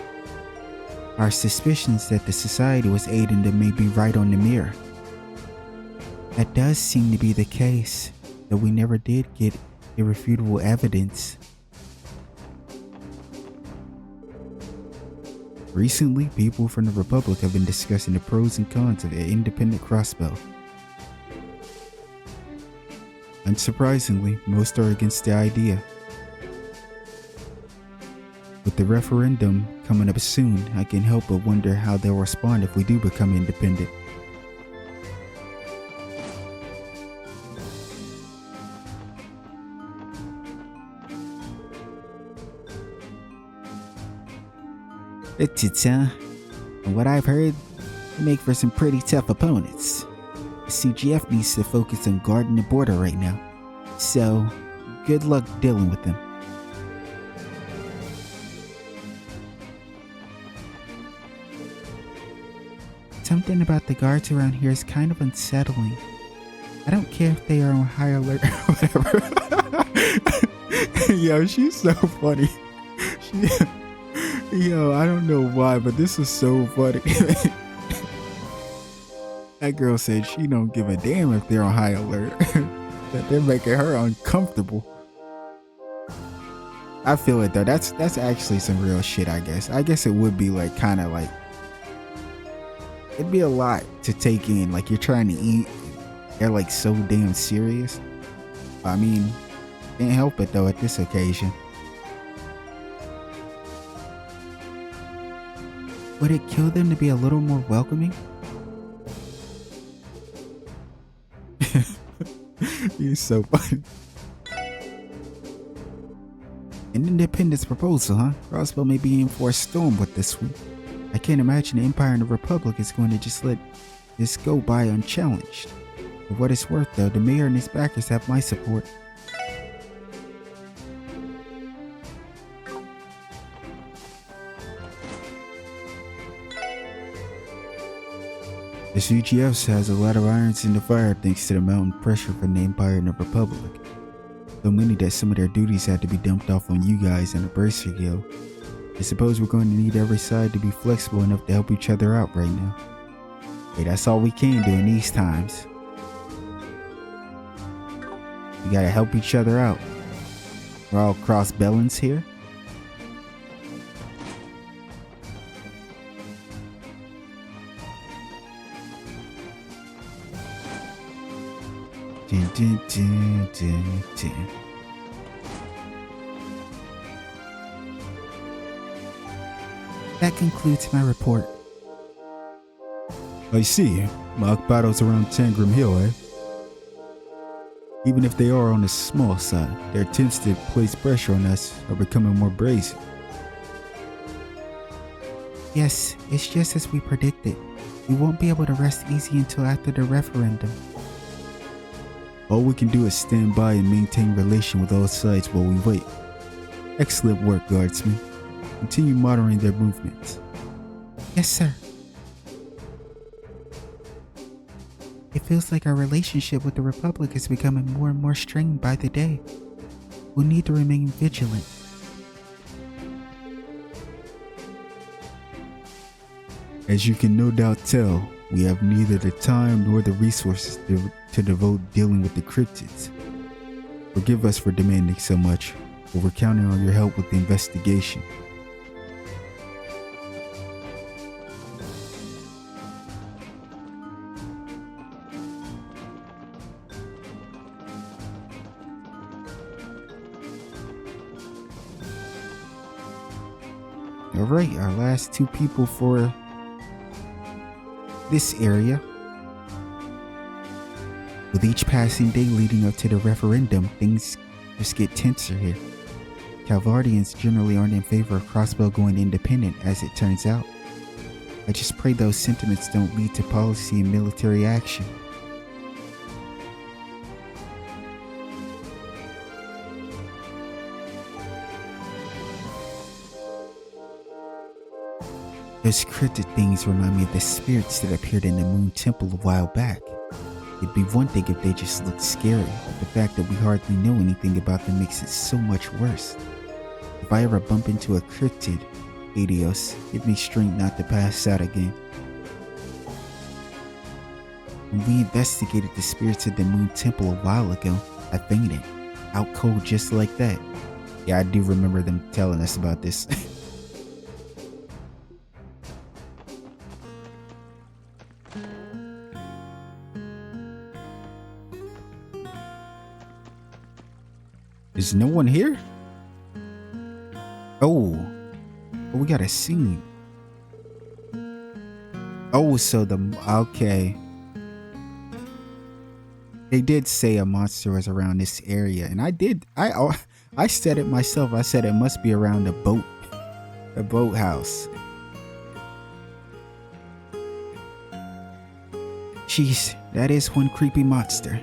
Our suspicions that the society was aiding them may be right on the mirror. That does seem to be the case, though we never did get irrefutable evidence. Recently, people from the Republic have been discussing the pros and cons of an independent Crossbell. Unsurprisingly, most are against the idea. With the referendum coming up soon, I can't help but wonder how they'll respond if we do become independent. From what I've heard, they make for some pretty tough opponents. The CGF needs to focus on guarding the border right now, so good luck dealing with them. Something about the guards around here is kind of unsettling. I don't care if they are on high alert or whatever. Yo, she's so funny. Yo, I don't know why, but this is so funny. That girl said she don't give a damn if they're on high alert. That they're making her uncomfortable. I feel it though. That's actually some real shit, I guess. I guess it would be like kind of like, it'd be a lot to take in. Like you're trying to eat. They're like so damn serious. I mean, can't help it though at this occasion. Would it kill them to be a little more welcoming? You're so funny. An independence proposal, huh? Crossbell may be in for a storm with this one. I can't imagine the Empire and the Republic is going to just let this go by unchallenged. For what it's worth though, the mayor and his backers have my support. The CGF has a lot of irons in the fire thanks to the mountain pressure from the Empire and the Republic. So many that some of their duties had to be dumped off on you guys and the Bracer Guild. I suppose we're going to need every side to be flexible enough to help each other out right now. Hey, that's all we can do in these times. We gotta help each other out. We're all Crossbellans here. Dun, dun, dun, dun, dun. That concludes my report. I see. Mock battles around Tangram Hill, eh? Even if they are on the small side, their attempts to place pressure on us are becoming more brazen. Yes, it's just as we predicted. We won't be able to rest easy until after the referendum. All we can do is stand by and maintain relation with all sides while we wait. Excellent work, guardsmen. Continue monitoring their movements. Yes, sir. It feels like our relationship with the Republic is becoming more and more strained by the day. We'll need to remain vigilant. As you can no doubt tell, We have neither the time nor the resources to devote dealing with the cryptids. Forgive us for demanding so much, but we're counting on your help with the investigation. Alright, our last two people for this area. With each passing day leading up to the referendum, things just get tenser here. Calvardians generally aren't in favor of Crossbell going independent, as it turns out. I just pray those sentiments don't lead to policy and military action. Those cryptid things remind me of the spirits that appeared in the Moon Temple a while back. It'd be one thing if they just looked scary, but the fact that we hardly know anything about them makes it so much worse. If I ever bump into a cryptid, adios, give me strength not to pass out again. When we investigated the spirits of the Moon Temple a while ago, I fainted, out cold just like that. Yeah, I do remember them telling us about this. Is no one here? Oh, we got a scene. Oh, so okay. They did say a monster was around this area, and I said it myself. I said it must be around the boathouse. Jeez, that is one creepy monster.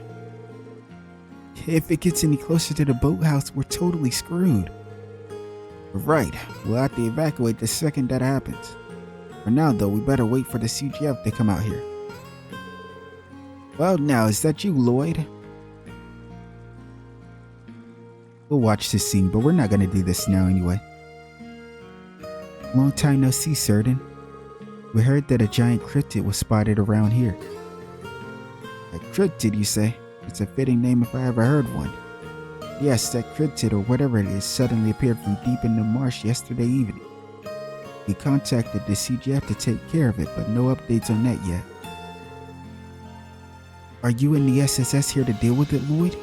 If it gets any closer to the boathouse, we're totally screwed. Right, we'll have to evacuate the second that happens. For now though, we better wait for the CGF to come out here. Well now, is that you, Lloyd? We'll watch this scene, but we're not gonna do this now anyway. Long time no see, Certain. We heard that a giant cryptid was spotted around here. A cryptid, you say? It's a fitting name if I ever heard one. Yes, that cryptid or whatever it is suddenly appeared from deep in the marsh yesterday evening. We contacted the CGF to take care of it, but no updates on that yet. Are you and the SSS here to deal with it, Lloyd?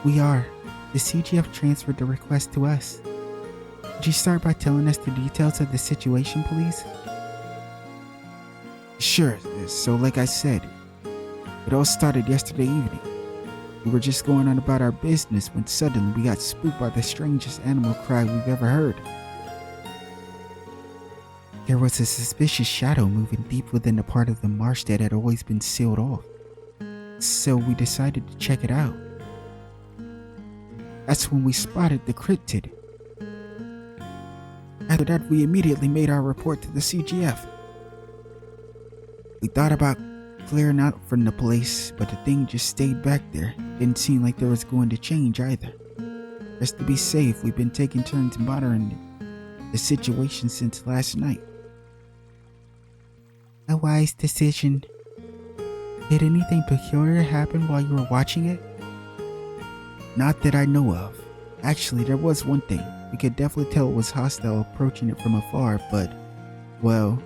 We are. The CGF transferred the request to us. Could you start by telling us the details of the situation, please? Sure. So like I said, it all started yesterday evening. We were just going on about our business when suddenly we got spooked by the strangest animal cry we've ever heard. There was a suspicious shadow moving deep within the part of the marsh that had always been sealed off. So we decided to check it out. That's when we spotted the cryptid. After that, we immediately made our report to the CGF. We thought about clearing out from the place, but the thing just stayed back there. Didn't seem like there was going to change either. Just to be safe, we've been taking turns monitoring the situation since last night. A wise decision. Did anything peculiar happen while you were watching it? Not that I know of. Actually, there was one thing. We could definitely tell it was hostile approaching it from afar, but, well,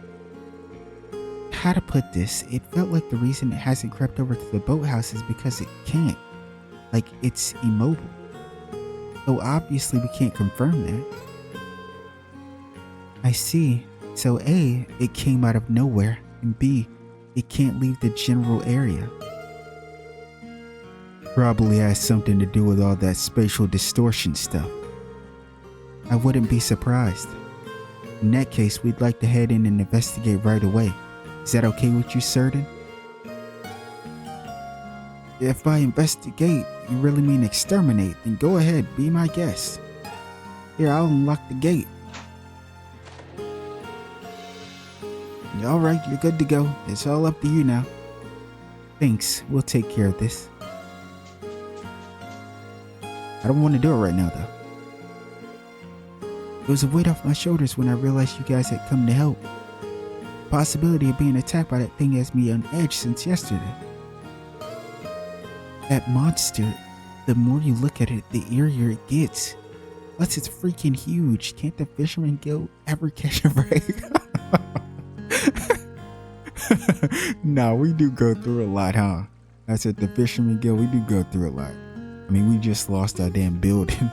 how to put this, it felt like the reason it hasn't crept over to the boathouse is because it can't. Like, it's immobile. So obviously we can't confirm that. I see. So A, it came out of nowhere, and B, it can't leave the general area. Probably has something to do with all that spatial distortion stuff. I wouldn't be surprised. In that case, we'd like to head in and investigate right away. Is that okay with you, Certain? If by investigate, you really mean exterminate, then go ahead, be my guest. Here, I'll unlock the gate. Alright, you're good to go. It's all up to you now. Thanks, we'll take care of this. I don't want to do it right now, though. It was a weight off my shoulders when I realized you guys had come to help. possibility of being attacked by that thing has me on edge since yesterday. That monster, the more you look at it, the eerier it gets. Plus, it's freaking huge. Can't the Fisherman Guild ever catch a break? Nah, we do go through a lot, huh? I said the Fisherman Guild, we do go through a lot. I mean, we just lost our damn building.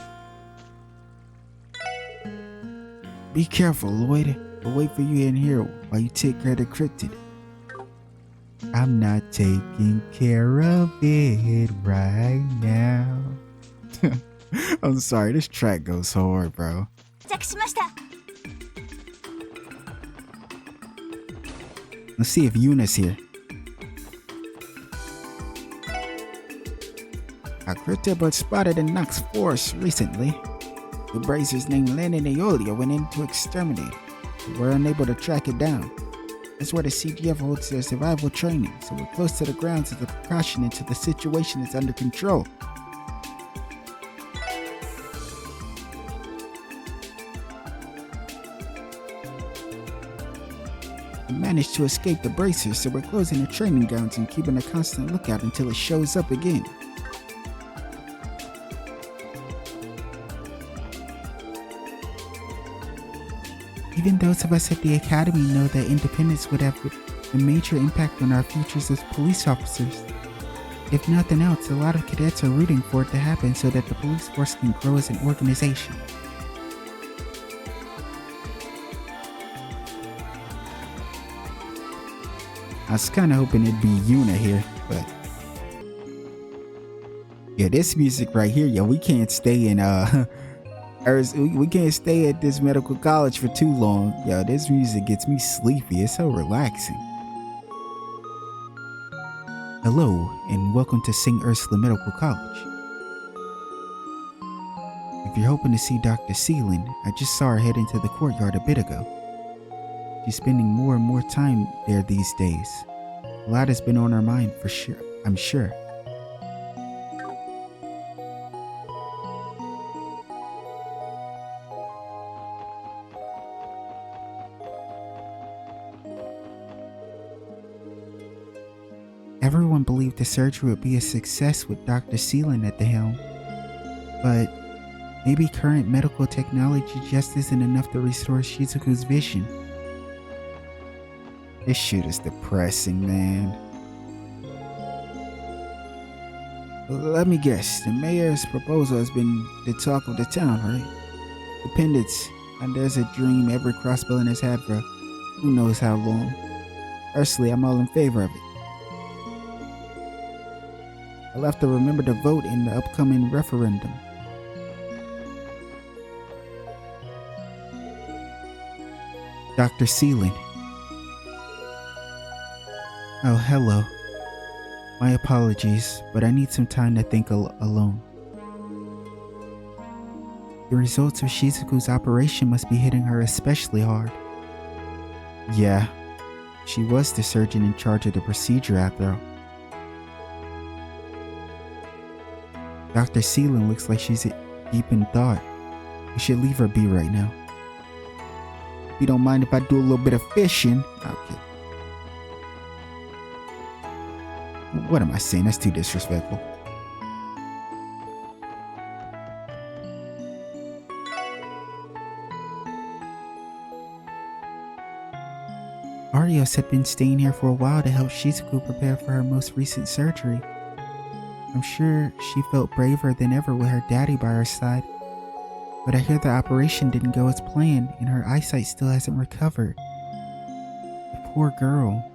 Be careful, Lloyd. We'll wait for you in here while you take care of the cryptid. I'm not taking care of it right now. I'm sorry, this track goes hard, bro. Let's see if Yuna's here. A cryptid was spotted in Nox Forest recently. The brazers named Len and Aeolia went in to exterminate it. We were unable to track it down. That's where the CGF holds their survival training, so we're close to the grounds as a precaution until the situation is under control. We managed to escape the bracers, so we're closing the training grounds and keeping a constant lookout until it shows up again. Even those of us at the academy know that independence would have a major impact on our futures as police officers. If nothing else, a lot of cadets are rooting for it to happen so that the police force can grow as an organization. I was kind of hoping it'd be Yuna here, but yeah, this music right here, yo, we can't stay in we can't stay at this medical college for too long. Yo, this music gets me sleepy. It's so relaxing. Hello, and welcome to St. Ursula Medical College. If you're hoping to see Dr. Seelan, I just saw her head into the courtyard a bit ago. She's spending more and more time there these days. A lot has been on her mind for sure, I'm sure. Everyone believed the surgery would be a success with Dr. Seelan at the helm, but maybe current medical technology just isn't enough to restore Shizuku's vision. This shit is depressing, man. Let me guess, the mayor's proposal has been the talk of the town, right? Dependence, and there's a dream every Crossbell has had for who knows how long. Personally, I'm all in favor of it. I'll have to remember to vote in the upcoming referendum. Dr. Seelan. Oh, hello. My apologies, but I need some time to think alone. The results of Shizuku's operation must be hitting her especially hard. Yeah, she was the surgeon in charge of the procedure after all. Dr. Seelan looks like she's deep in thought. We should leave her be right now. If you don't mind if I do a little bit of fishing. Okay. What am I saying? That's too disrespectful. Arios had been staying here for a while to help Shizuku prepare for her most recent surgery. I'm sure she felt braver than ever with her daddy by her side, but I hear the operation didn't go as planned and her eyesight still hasn't recovered. The poor girl.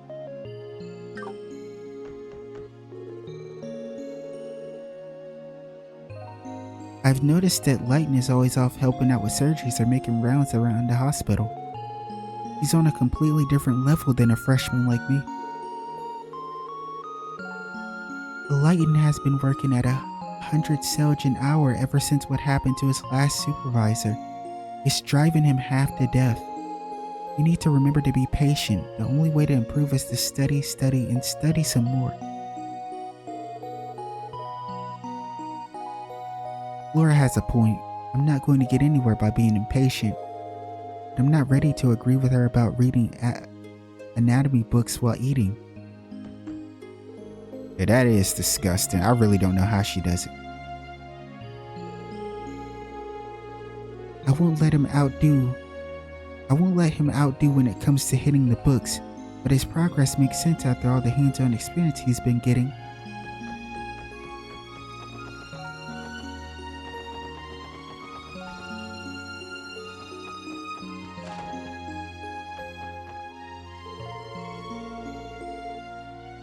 I've noticed that Lighten is always off helping out with surgeries or making rounds around the hospital. He's on a completely different level than a freshman like me. Lighten has been working at 100 Selge an hour ever since what happened to his last supervisor. It's driving him half to death. We need to remember to be patient. The only way to improve is to study, and study some more. Laura has a point. I'm not going to get anywhere by being impatient. I'm not ready to agree with her about reading anatomy books while eating. Yeah, that is disgusting. I really don't know how she does it. I won't let him outdo when it comes to hitting the books, but his progress makes sense after all the hands-on experience he's been getting.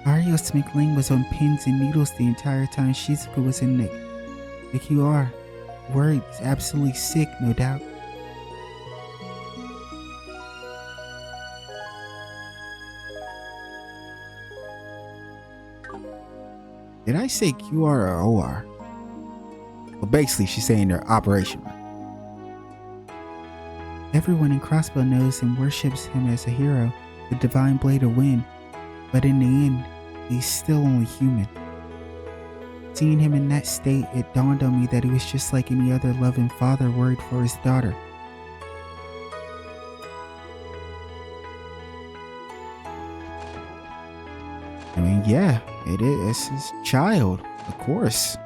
Arios McLean was on pins and needles the entire time Shizuku was in the QR. Worried, absolutely sick, no doubt. Did I say QR or OR? Well, basically, she's saying their operation. Everyone in Crossbell knows and worships him as a hero, the divine blade of wind, but in the end, he's still only human. Seeing him in that state, it dawned on me that he was just like any other loving father worried for his daughter. I mean, yeah, it is. It's his child, of course.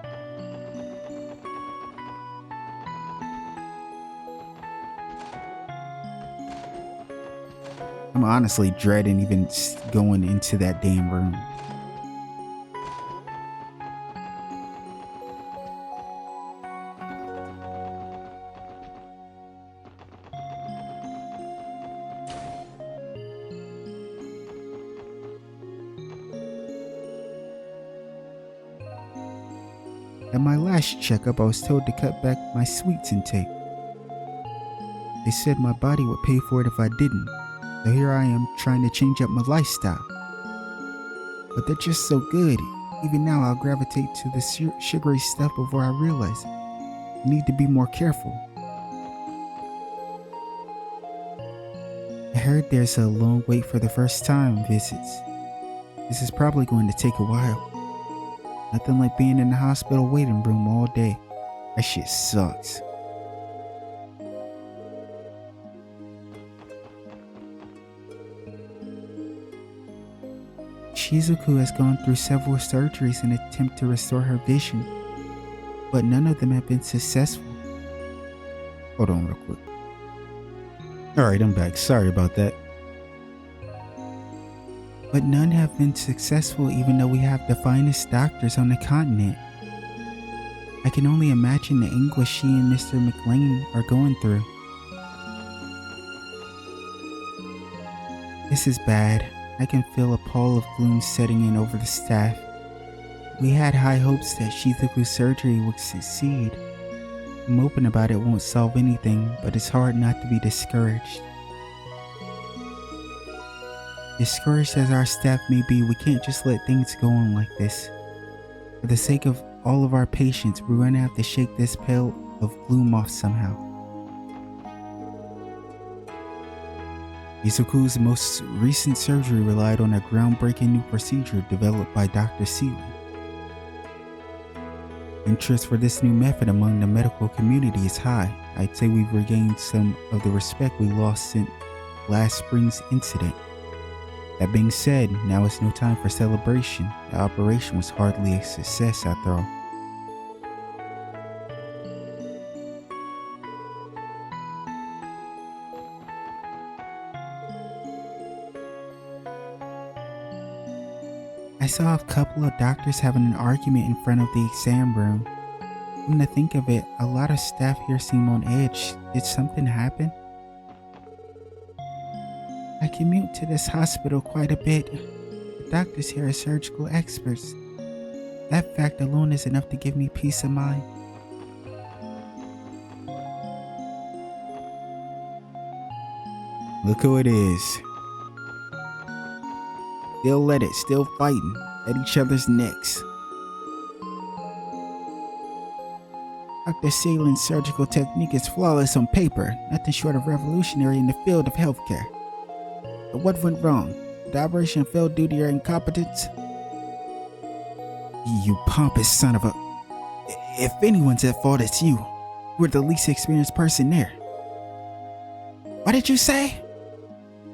I'm honestly dreading even going into that damn room. At my last checkup, I was told to cut back my sweets intake. They said my body would pay for it if I didn't, so here I am trying to change up my lifestyle. But they're just so good. Even now I'll gravitate to the sugary stuff before I realize it. I need to be more careful. I heard there's a long wait for the first time visits. This is probably going to take a while. Nothing like being in the hospital waiting room all day. That shit sucks. Shizuku has gone through several surgeries in an attempt to restore her vision, but none of them have been successful. Hold on real quick. Alright, I'm back. Sorry about that. But none have been successful even though we have the finest doctors on the continent. I can only imagine the anguish she and Mr. McLean are going through. This is bad. I can feel a pall of gloom setting in over the staff. We had high hopes that Shizuku's surgery would succeed. Moping about it won't solve anything, but it's hard not to be discouraged. Discouraged as our staff may be, we can't just let things go on like this. For the sake of all of our patients, we're going to have to shake this pall of gloom off somehow. Shizuku's most recent surgery relied on a groundbreaking new procedure developed by Dr. Seeley. Interest for this new method among the medical community is high. I'd say we've regained some of the respect we lost since last spring's incident. That being said, now is no time for celebration. The operation was hardly a success after all. I saw a couple of doctors having an argument in front of the exam room. Come to think of it, a lot of staff here seem on edge. Did something happen? I commute to this hospital quite a bit. The doctors here are surgical experts. That fact alone is enough to give me peace of mind. Look who it is. Still at it, still fighting at each other's necks. Dr. Seelan's surgical technique is flawless on paper, nothing short of revolutionary in the field of healthcare. But what went wrong? Did the operation fail due to your incompetence? You pompous son of a... If anyone's at fault, it's you. You're the least experienced person there. What did you say?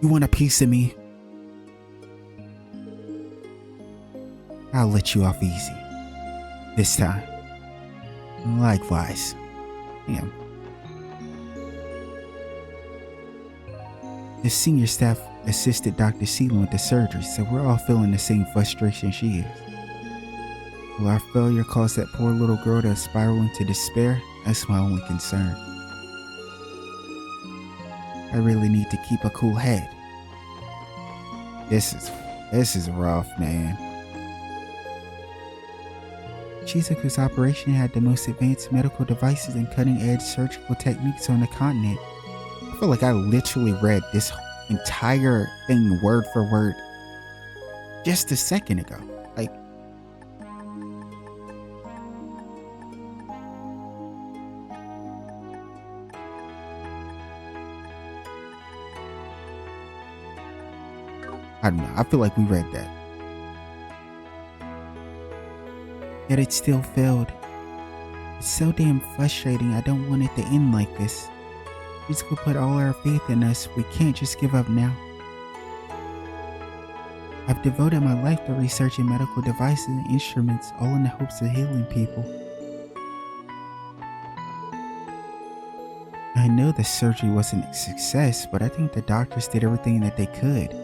You want a piece of me? I'll let you off easy. This time. Likewise. Damn. The senior staff assisted Dr. Seelan with the surgery, so we're all feeling the same frustration she is. Will our failure cause that poor little girl to spiral into despair? That's my only concern. I really need to keep a cool head. This is rough, man. Shizuku's operation had the most advanced medical devices and cutting-edge surgical techniques on the continent. I feel like I literally read this entire thing word for word just a second ago. Like, I don't know. I feel like we read that. Yet it still failed. It's so damn frustrating. I don't want it to end like this. Shizuku put all our faith in us. We can't just give up now. I've devoted my life to researching medical devices and instruments, all in the hopes of healing people. I know the surgery wasn't a success, but I think the doctors did everything that they could.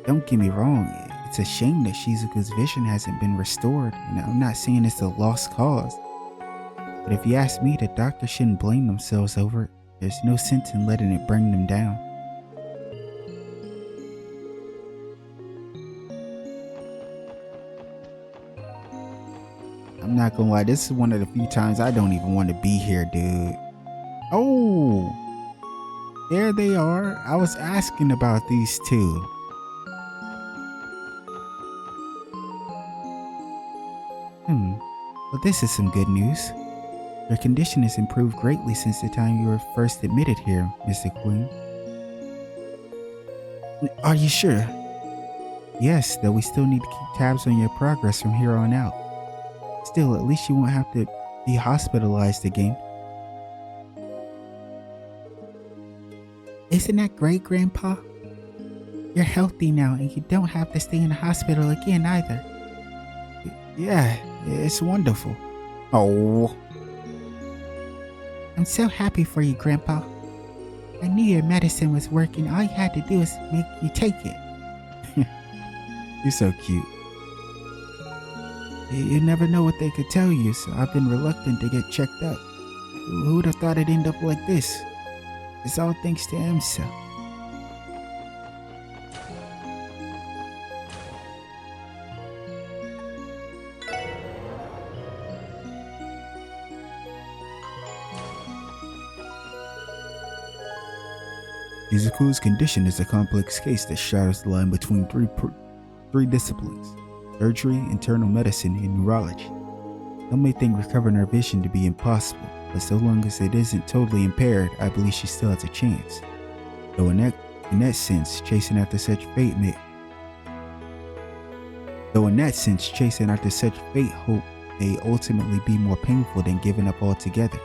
Don't get me wrong, it's a shame that Shizuku's vision hasn't been restored, and I'm not saying it's a lost cause. But if you ask me, the doctors shouldn't blame themselves over it. There's no sense in letting it bring them down. I'm not gonna lie, this is one of the few times I don't even want to be here, dude. Oh, there they are. I was asking about these two. Well, this is some good news. Your condition has improved greatly since the time you were first admitted here, Mr. Queen. Are you sure? Yes, though we still need to keep tabs on your progress from here on out. Still, at least you won't have to be hospitalized again. Isn't that great, Grandpa? You're healthy now and you don't have to stay in the hospital again either. Yeah, it's wonderful. Oh. I'm so happy for you, Grandpa. I knew your medicine was working. All you had to do was make you take it. You're so cute. You never know what they could tell you, so I've been reluctant to get checked up. Who would have thought it'd end up like this? It's all thanks to EMSA. Shizuku's condition is a complex case that shatters the line between three disciplines: surgery, internal medicine, and neurology. Some may think recovering her vision to be impossible, but so long as it isn't totally impaired, I believe she still has a chance. Though in that sense, chasing after such fate hope may ultimately be more painful than giving up altogether.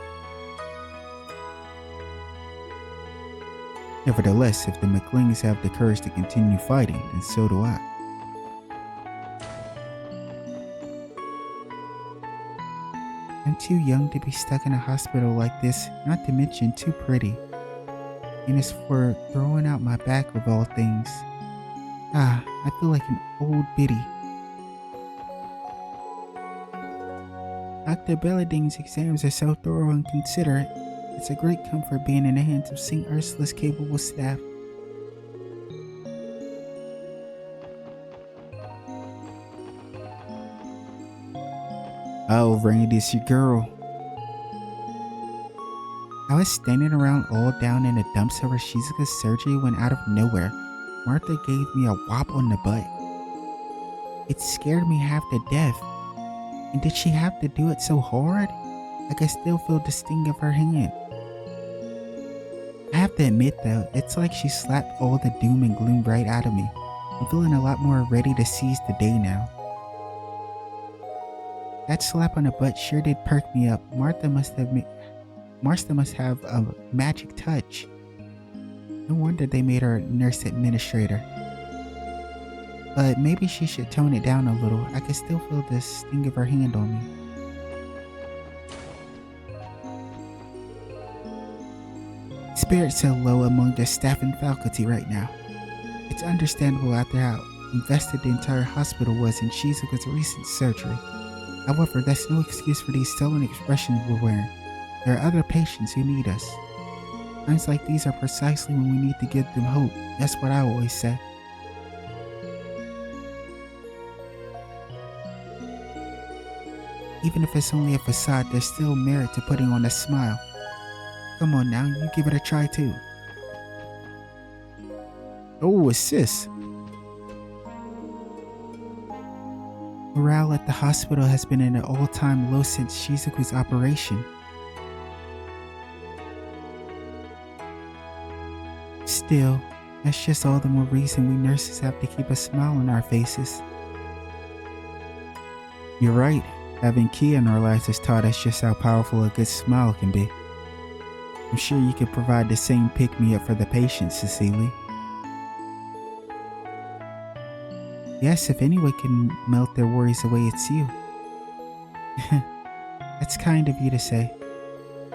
Nevertheless, if the McLeans have the courage to continue fighting, then so do I. I'm too young to be stuck in a hospital like this, not to mention too pretty. And as for throwing out my back of all things, I feel like an old biddy. Dr. Bellading's exams are so thorough and considerate. It's a great comfort being in the hands of St. Ursula's capable staff. Oh, Randy, it's your girl. I was standing around all down in the dumps over Shizuka's surgery when out of nowhere, Martha gave me a whop on the butt. It scared me half to death. And did she have to do it so hard? I can still feel the sting of her hand. I have to admit though, it's like she slapped all the doom and gloom right out of me. I'm feeling a lot more ready to seize the day now. That slap on the butt sure did perk me up. Martha must have a magic touch. No wonder they made her nurse administrator. but maybe she should tone it down a little. I can still feel the sting of her hand on me. Spirits are low among the staff and faculty right now. It's understandable after how invested the entire hospital was in Shizuku's recent surgery. However, that's no excuse for these sullen expressions we're wearing. There are other patients who need us. Times like these are precisely when we need to give them hope. That's what I always say. Even if it's only a facade, there's still merit to putting on a smile. Come on now, you give it a try too. Oh, assist. Morale at the hospital has been at an all-time low since Shizuku's operation. Still, that's just all the more reason we nurses have to keep a smile on our faces. You're right. Having Kia in our lives has taught us just how powerful a good smile can be. I'm sure you could provide the same pick-me-up for the patients, Cecily. Yes, if anyone can melt their worries away, it's you. That's kind of you to say.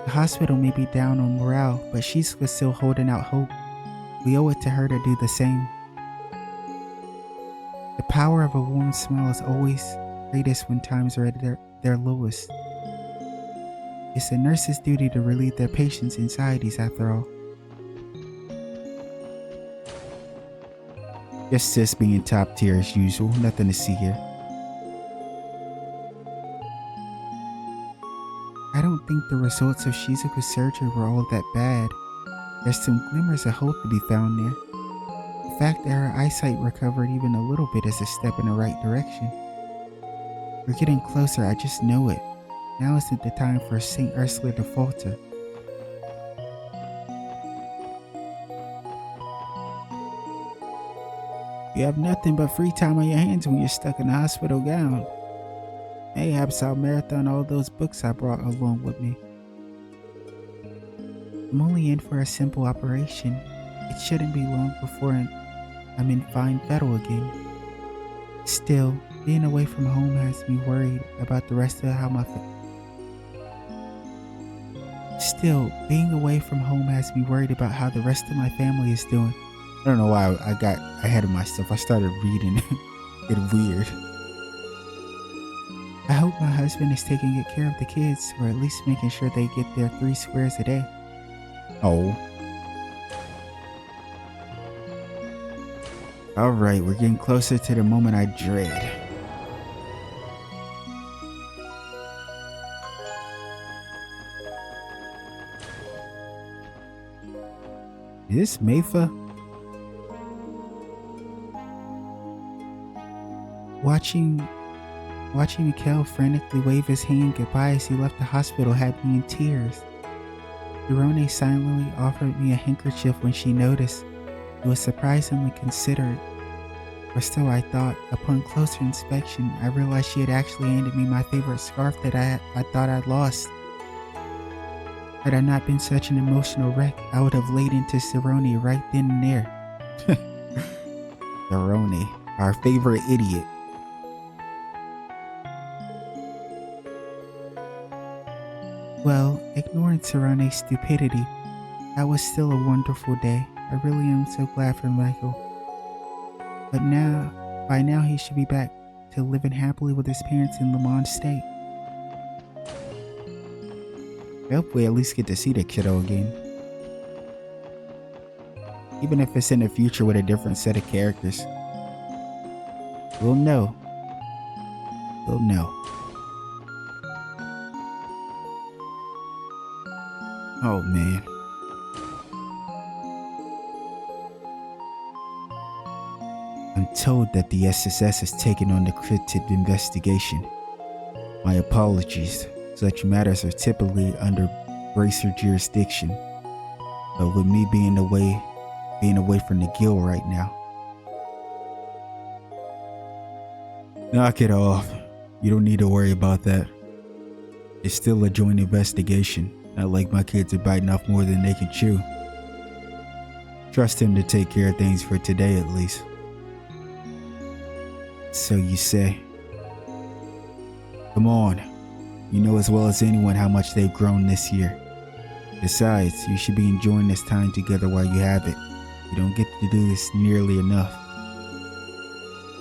The hospital may be down on morale, but she's still holding out hope. We owe it to her to do the same. The power of a warm smile is always greatest when times are at their lowest. It's the nurse's duty to relieve their patients' anxieties after all. Just sis being top tier as usual, nothing to see here. I don't think the results of Shizuku's surgery were all that bad. There's some glimmers of hope to be found there. The fact that her eyesight recovered even a little bit is a step in the right direction. We're getting closer, I just know it. Now isn't the time for St. Ursula to falter. You have nothing but free time on your hands when you're stuck in a hospital gown. Mayhaps I'll marathon all those books I brought along with me. I'm only in for a simple operation. It shouldn't be long before I'm in fine fettle again. Still, being away from home has me worried about the rest of how my family is doing. I don't know why I got ahead of myself. I started reading. It's weird. I hope my husband is taking good care of the kids, or at least making sure they get their 3 squares a day. Oh. Alright, we're getting closer to the moment I dread. Is this Mayfa? Watching Mikhail frantically wave his hand goodbye as he left the hospital had me in tears. ಠo'Love silently offered me a handkerchief when she noticed. It was surprisingly considerate. Or so I thought. Upon closer inspection, I realized she had actually handed me my favorite scarf that I thought I'd lost. Had I not been such an emotional wreck, I would have laid into ಠo'Love right then and there. ಠo'Love, our favorite idiot. Well, ignoring ಠo'Lovane's stupidity, that was still a wonderful day. I really am so glad for Michael. But by now he should be back to living happily with his parents in Le Mans State. I hope we at least get to see the kiddo again. Even if it's in the future with a different set of characters. We'll know. We'll know. Oh man. I'm told that the SSS has taken on the cryptid investigation. My apologies. Such matters are typically under bracer jurisdiction. But with me being away from the guild right now. Knock it off. You don't need to worry about that. It's still a joint investigation. Not like my kids are biting off more than they can chew. Trust him to take care of things for today at least. So you say. Come on. You know as well as anyone how much they've grown this year. Besides, you should be enjoying this time together while you have it. You don't get to do this nearly enough.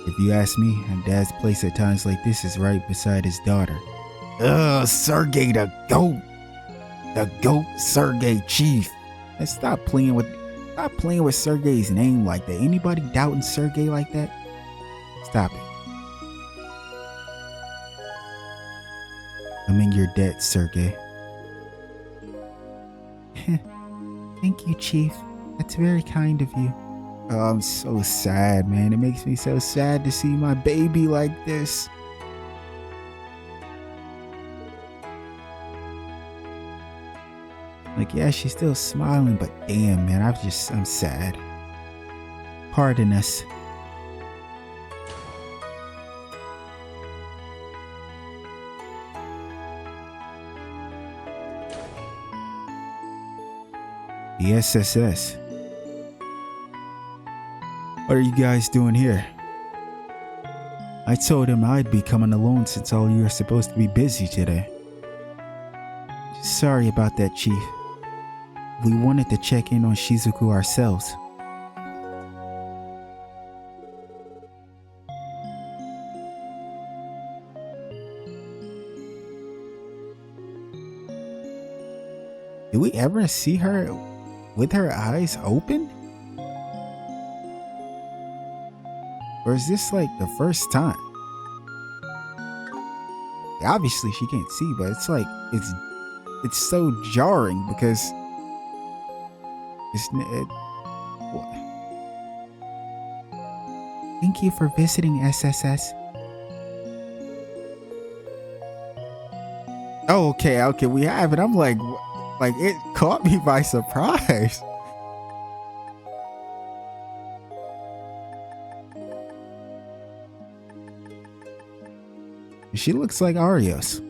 If you ask me, Dad's place at times like this is right beside his daughter. Ugh, Sergey the goat. The goat Sergey Chief. And stop playing with Sergey's name like that. Anybody doubting Sergey like that? Stop it. I'm in your debt, Sergey. Thank you, Chief. That's very kind of you. Oh, I'm so sad, man. It makes me so sad to see my baby like this. Like, yeah, she's still smiling, but damn, man, I'm sad. Pardon us. The SSS. What are you guys doing here? I told him I'd be coming alone since all you are supposed to be busy today. Sorry about that, Chief. We wanted to check in on Shizuku ourselves. Did we ever see her with her eyes open? Or is this like the first time? Obviously she can't see, but it's like it's so jarring because what? Thank you for visiting, SSS. Oh, okay, we have it. I'm like it caught me by surprise. She looks like Arios.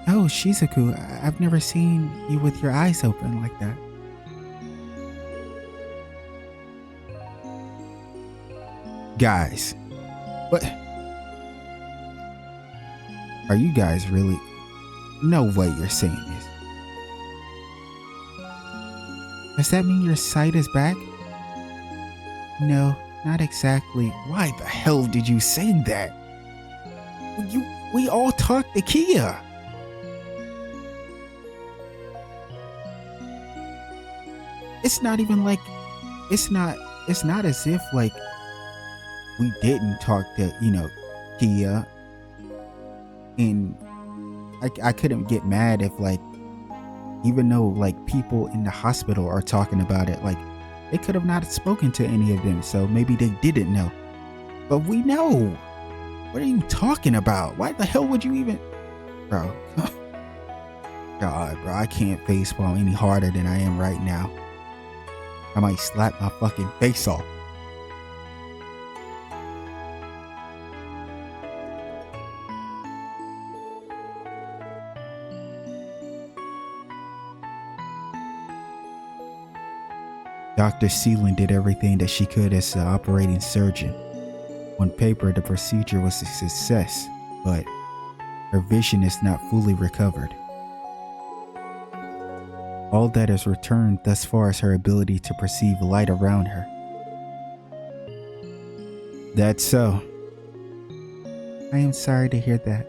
Oh, Shizuku, I've never seen you with your eyes open like that. Guys, what? Are you guys really? No way you're saying this. Does that mean your sight is back? No, not exactly. Why the hell did you say that? We all talked to Kia. It's not even like, it's not as if like we didn't talk to, Kia. And I couldn't get mad if like, even though like people in the hospital are talking about it, like they could have not spoken to any of them. So maybe they didn't know, but we know. What are you talking about? Why the hell would you even, bro? God, bro, I can't facepalm any harder than I am right now. I might slap my fucking face off. Dr. Seelan did everything that she could as an operating surgeon. On paper, the procedure was a success, but her vision is not fully recovered. All that has returned thus far is her ability to perceive light around her. That's so. I am sorry to hear that.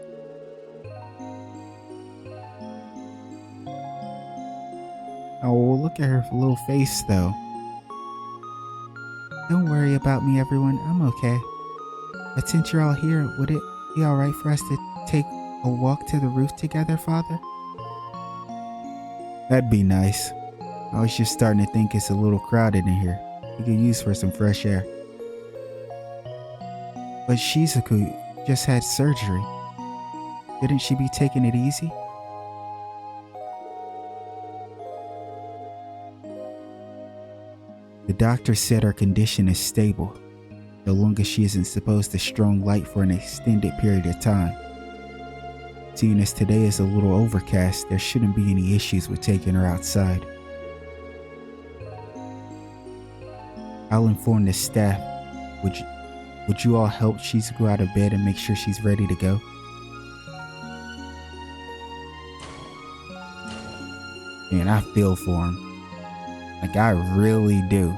Oh, well, look at her little face though. Don't worry about me, everyone. I'm okay. But since you're all here, would it be alright for us to take a walk to the roof together, Father? That'd be nice. I was just starting to think it's a little crowded in here. We could use for some fresh air. But Shizuku just had surgery. Shouldn't she be taking it easy? The doctor said her condition is stable, so long as she isn't supposed to strong light for an extended period of time. Seeing as today is a little overcast, there shouldn't be any issues with taking her outside. I'll inform the staff Would you all help Shizuku out of bed and make sure she's ready to go? Man, I feel for him. Like, I really do.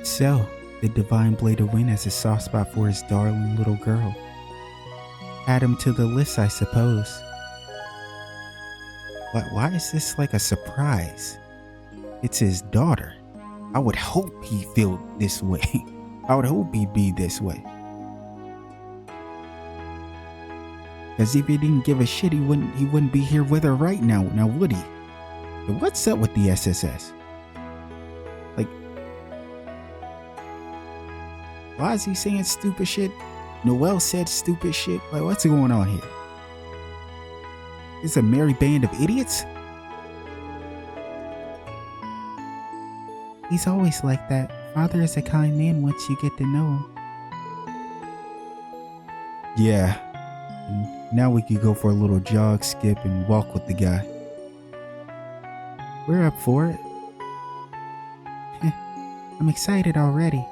So, the Divine Blade of Wind has a soft spot for his darling little girl. Add him to the list, I suppose. But why is this like a surprise? It's his daughter. I would hope he feel this way. I would hope he'd be this way. Because if he didn't give a shit, he wouldn't be here with her right now, would he? But what's up with the SSS? Like, why is he saying stupid shit? Noel said stupid shit. Like, what's going on here? It's a merry band of idiots? He's always like that. Father is a kind man once you get to know him. Yeah. And now we could go for a little jog, skip, and walk with the guy. We're up for it. I'm excited already.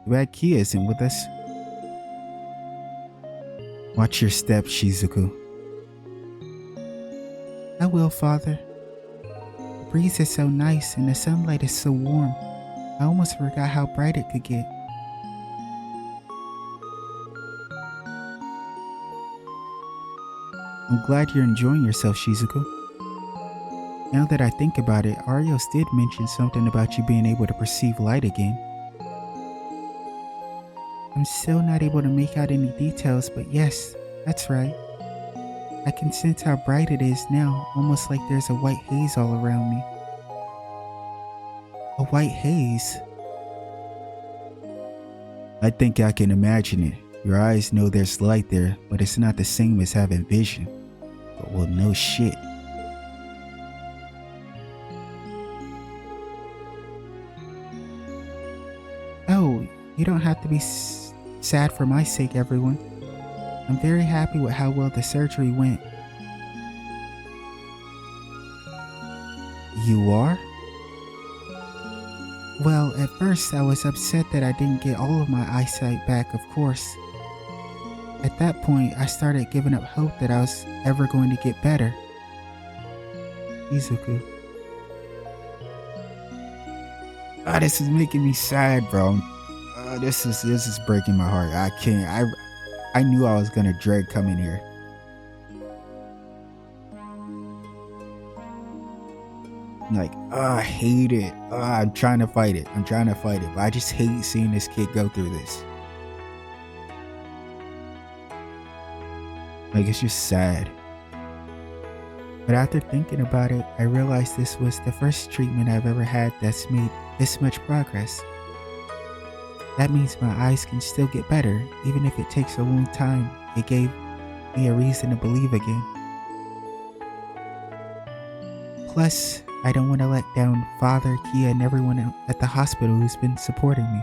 Too bad Kia isn't with us. Watch your step, Shizuku. I will, Father. The breeze is so nice and the sunlight is so warm. I almost forgot how bright it could get. I'm glad you're enjoying yourself, Shizuku. Now that I think about it, Arios did mention something about you being able to perceive light again. I'm still not able to make out any details, but yes, that's right. I can sense how bright it is now, almost like there's a white haze all around me. A white haze? I think I can imagine it. Your eyes know there's light there, but it's not the same as having vision. But well, no shit. Oh, you don't have to be sad for my sake, everyone. I'm very happy with how well the surgery went. You are? Well, at first I was upset that I didn't get all of my eyesight back, of course. At that point, I started giving up hope that I was ever going to get better. Shizuku. Ah, this is making me sad, bro. This is breaking my heart. I can't. I knew I was gonna dread coming here. Like, I hate it. I'm trying to fight it. But I just hate seeing this kid go through this. Like, it's just sad. But after thinking about it, I realized this was the first treatment I've ever had that's made this much progress. That means my eyes can still get better, even if it takes a long time. It gave me a reason to believe again. Plus, I don't want to let down Father, Kia, and everyone at the hospital who's been supporting me.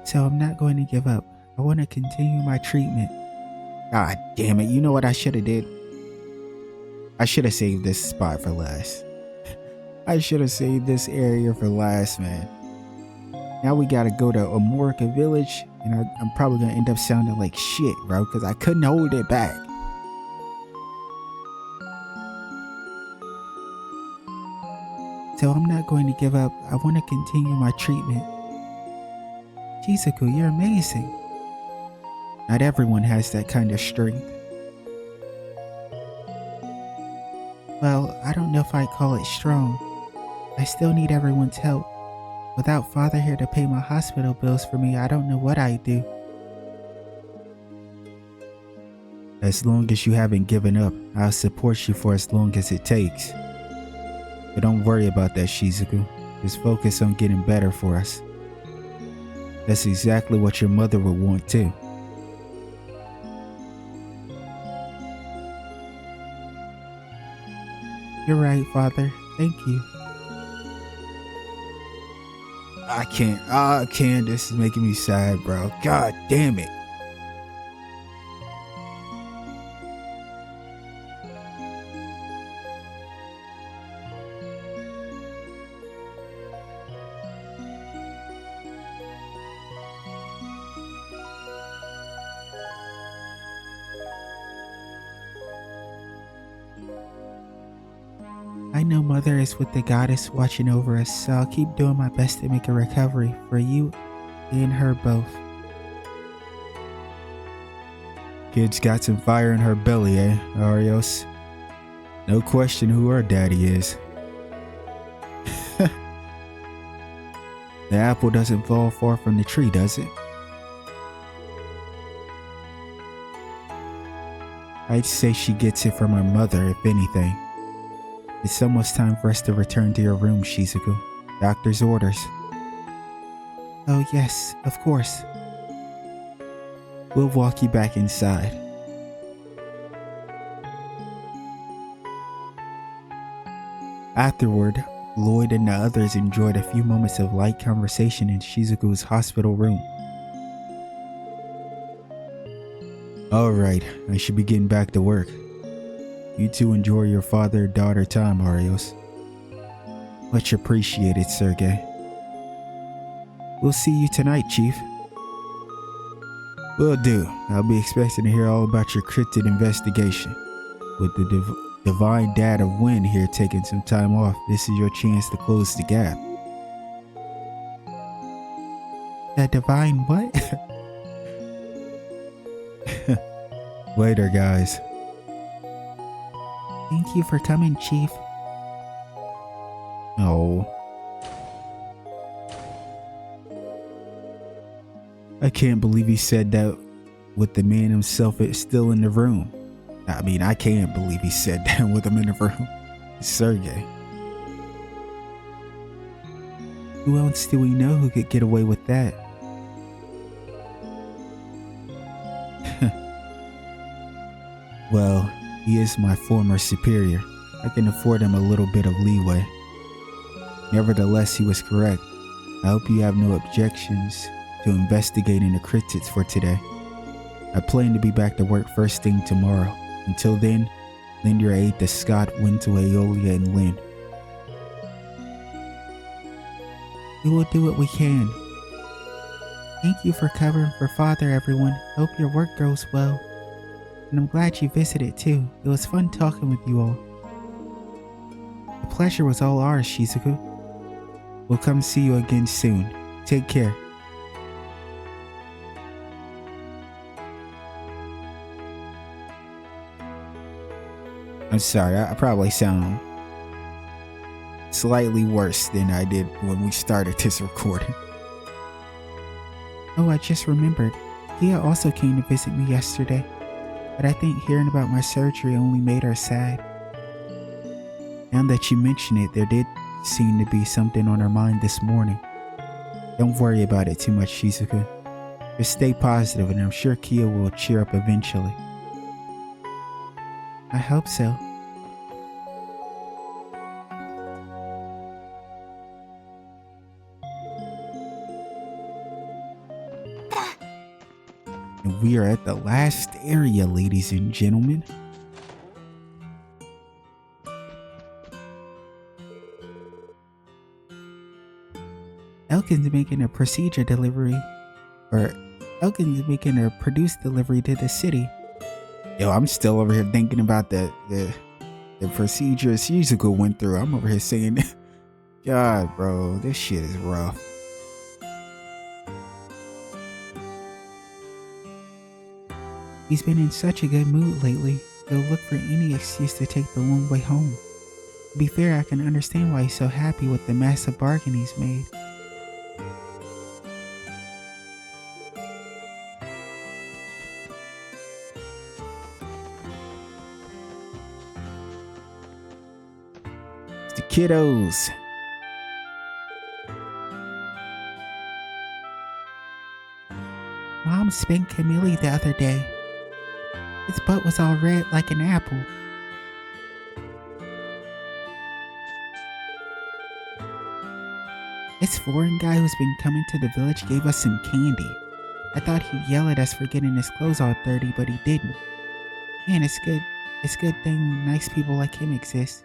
So I'm not going to give up. I want to continue my treatment. God damn it. You know what I should have did? I should have saved this spot for last. I should have saved this area for last, man. Now we gotta go to Amorica Village, and I'm probably gonna end up sounding like shit, bro, because I couldn't hold it back. So I'm not going to give up. I want to continue my treatment. Shizuku, you're amazing. Not everyone has that kind of strength. Well, I don't know if I'd call it strong. I still need everyone's help. Without Father here to pay my hospital bills for me, I don't know what I'd do. As long as you haven't given up, I'll support you for as long as it takes. But don't worry about that, Shizuku. Just focus on getting better for us. That's exactly what your mother would want too. You're right, Father. Thank you. I can't. I can't. This is making me sad, bro. God damn it. I know Mother is with the goddess watching over us, so I'll keep doing my best to make a recovery for you and her both. Kid's got some fire in her belly, eh, Arios? No question who her daddy is. The apple doesn't fall far from the tree, does it? I'd say she gets it from her mother, if anything. It's almost time for us to return to your room, Shizuku. Doctor's orders. Oh yes, of course. We'll walk you back inside. Afterward, Lloyd and the others enjoyed a few moments of light conversation in Shizuku's hospital room. Alright, I should be getting back to work. You two enjoy your father-daughter time, Arios. Much appreciated, Sergey. We'll see you tonight, Chief. Will do. I'll be expecting to hear all about your cryptid investigation. With the divine dad of Wynn here taking some time off, this is your chance to close the gap. The divine what? Later, guys. Thank you for coming, Chief. Oh. I can't believe he said that with the man himself still in the room. I mean, I can't believe he said that with him in the room. Sergey. Who else do we know who could get away with that? Well, he is my former superior. I can afford him a little bit of leeway. Nevertheless, he was correct. I hope you have no objections to investigating the cryptids for today. I plan to be back to work first thing tomorrow. Until then, lend your aid to Scott, Winto, Aeolia, and Lynn. We will do what we can. Thank you for covering for Father, everyone. Hope your work goes well. And I'm glad you visited too. It was fun talking with you all. The pleasure was all ours, Shizuku. We'll come see you again soon. Take care. I'm sorry, I probably sound slightly worse than I did when we started this recording. Oh, I just remembered. Kia also came to visit me yesterday, but I think hearing about my surgery only made her sad. Now that you mention it, there did seem to be something on her mind this morning. Don't worry about it too much, Shizuku. Just stay positive and I'm sure Kia will cheer up eventually. I hope so. And we are at the last area, ladies and gentlemen. Elkin's making a produce delivery to the city. Yo, I'm still over here thinking about the procedure Shizuku went through. I'm over here saying, God, bro, this shit is rough. He's been in such a good mood lately. He'll look for any excuse to take the long way home. To be fair, I can understand why he's so happy with the massive bargain he's made. The kiddos. Mom spanked Camille the other day. His butt was all red like an apple. This foreign guy who's been coming to the village gave us some candy. I thought he'd yell at us for getting his clothes all dirty, but he didn't. Man, it's good. It's a good thing nice people like him exist.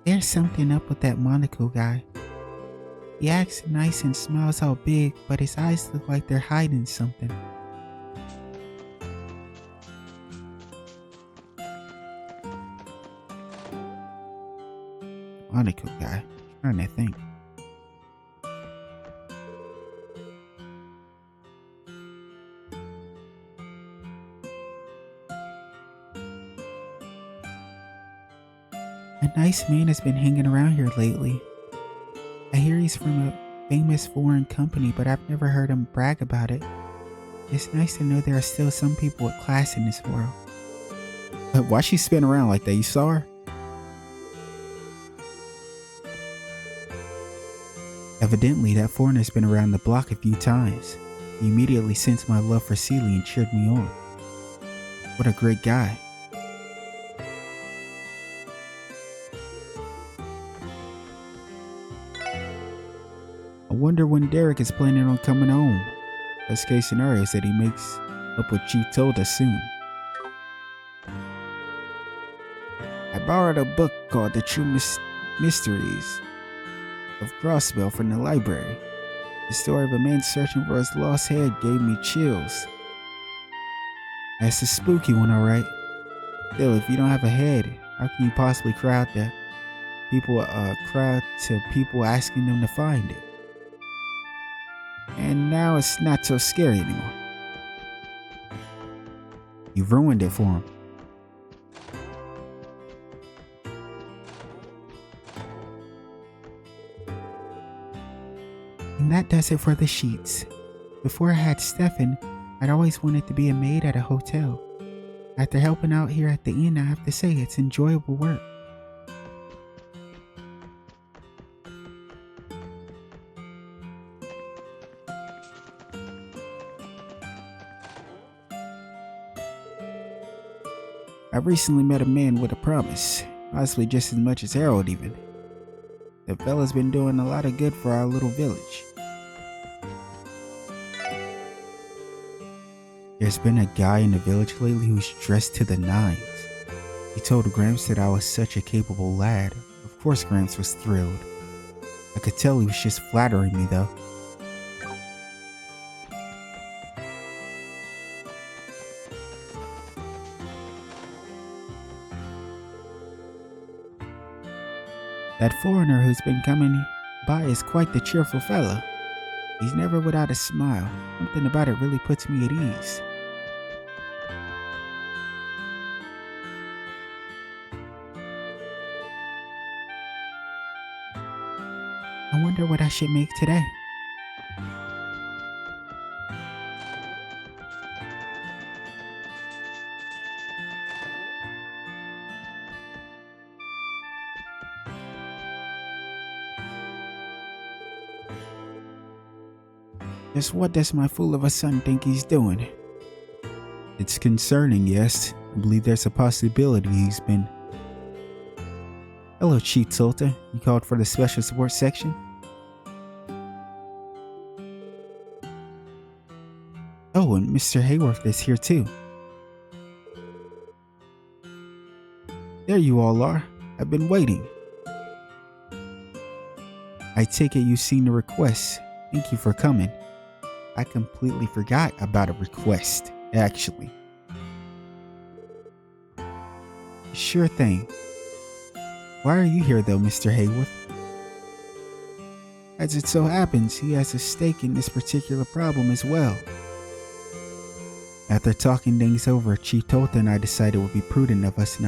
There's something up with that Monaco guy. He acts nice and smiles all big, but his eyes look like they're hiding something. Monaco guy. Trying to think. A nice man has been hanging around here lately. I hear he's from a famous foreign company, but I've never heard him brag about it. It's nice to know there are still some people with class in this world. Why'd she spin around like that? You saw her? Evidently, that foreigner's been around the block a few times. He immediately sensed my love for Celie and cheered me on. What a great guy. I wonder when Derek is planning on coming home. Best case scenario is that he makes up with ţ霖soon. I borrowed a book called The True Mysteries of Crossbell from the library. The story of a man searching for his lost head gave me chills. That's a spooky one, alright. Still, if you don't have a head, how can you possibly crowd to people asking them to find it? And now it's not so scary anymore. You ruined it for him. And that does it for the sheets. Before I had Stefan, I'd always wanted to be a maid at a hotel. After helping out here at the inn, I have to say it's enjoyable work. I recently met a man with a promise, possibly just as much as Harold even. The fella's been doing a lot of good for our little village. There's been a guy in the village lately who's dressed to the nines. He told Gramps that I was such a capable lad. Of course Gramps was thrilled. I could tell he was just flattering me though. That foreigner who's been coming by is quite the cheerful fellow. He's never without a smile. Something about it really puts me at ease. I wonder what I should make today. Just what does my fool of a son think he's doing? It's concerning, yes. I believe there's a possibility he's been... Hello, ţ霖. You called for the special support section? Oh, and Mr. Hayworth is here too. There you all are. I've been waiting. I take it you've seen the request. Thank you for coming. I completely forgot about a request, actually. Sure thing. Why are you here though, Mr. Hayworth? As it so happens, he has a stake in this particular problem as well. After talking things over, ţਹੀਂ and I decided it would be prudent of us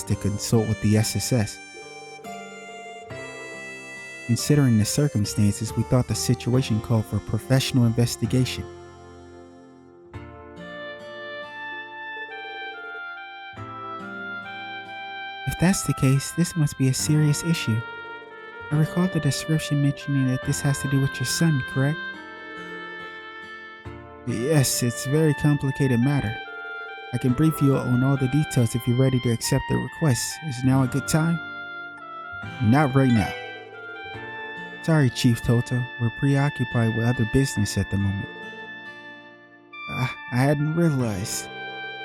to consult with the SSS. Considering the circumstances, we thought the situation called for a professional investigation. If that's the case, this must be a serious issue. I recall the description mentioning that this has to do with your son, correct? Yes, it's a very complicated matter. I can brief you on all the details if you're ready to accept the request. Is now a good time? Not right now. Sorry, Chief Toto. We're preoccupied with other business at the moment. I hadn't realized.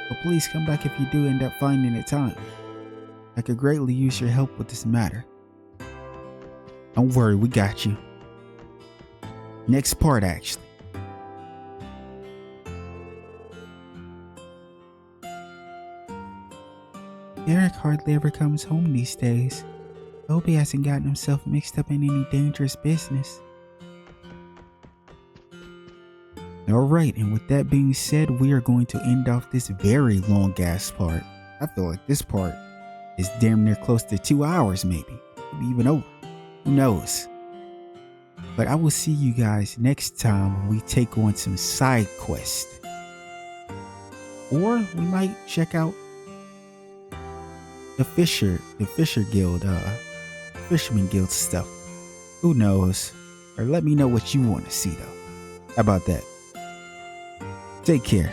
But please come back if you do end up finding the time. I could greatly use your help with this matter. Don't worry, we got you. Next part, actually. Eric hardly ever comes home these days. I hope he hasn't gotten himself mixed up in any dangerous business. Alright, and with that being said, we are going to end off this very long ass part. I feel like this part is damn near close to 2 hours maybe even over. Who knows? But I will see you guys next time when we take on some side quest. Or we might check out the Fisher Guild, Fisherman Guild stuff. Who knows? Or let me know what you want to see though. How about that? Take care.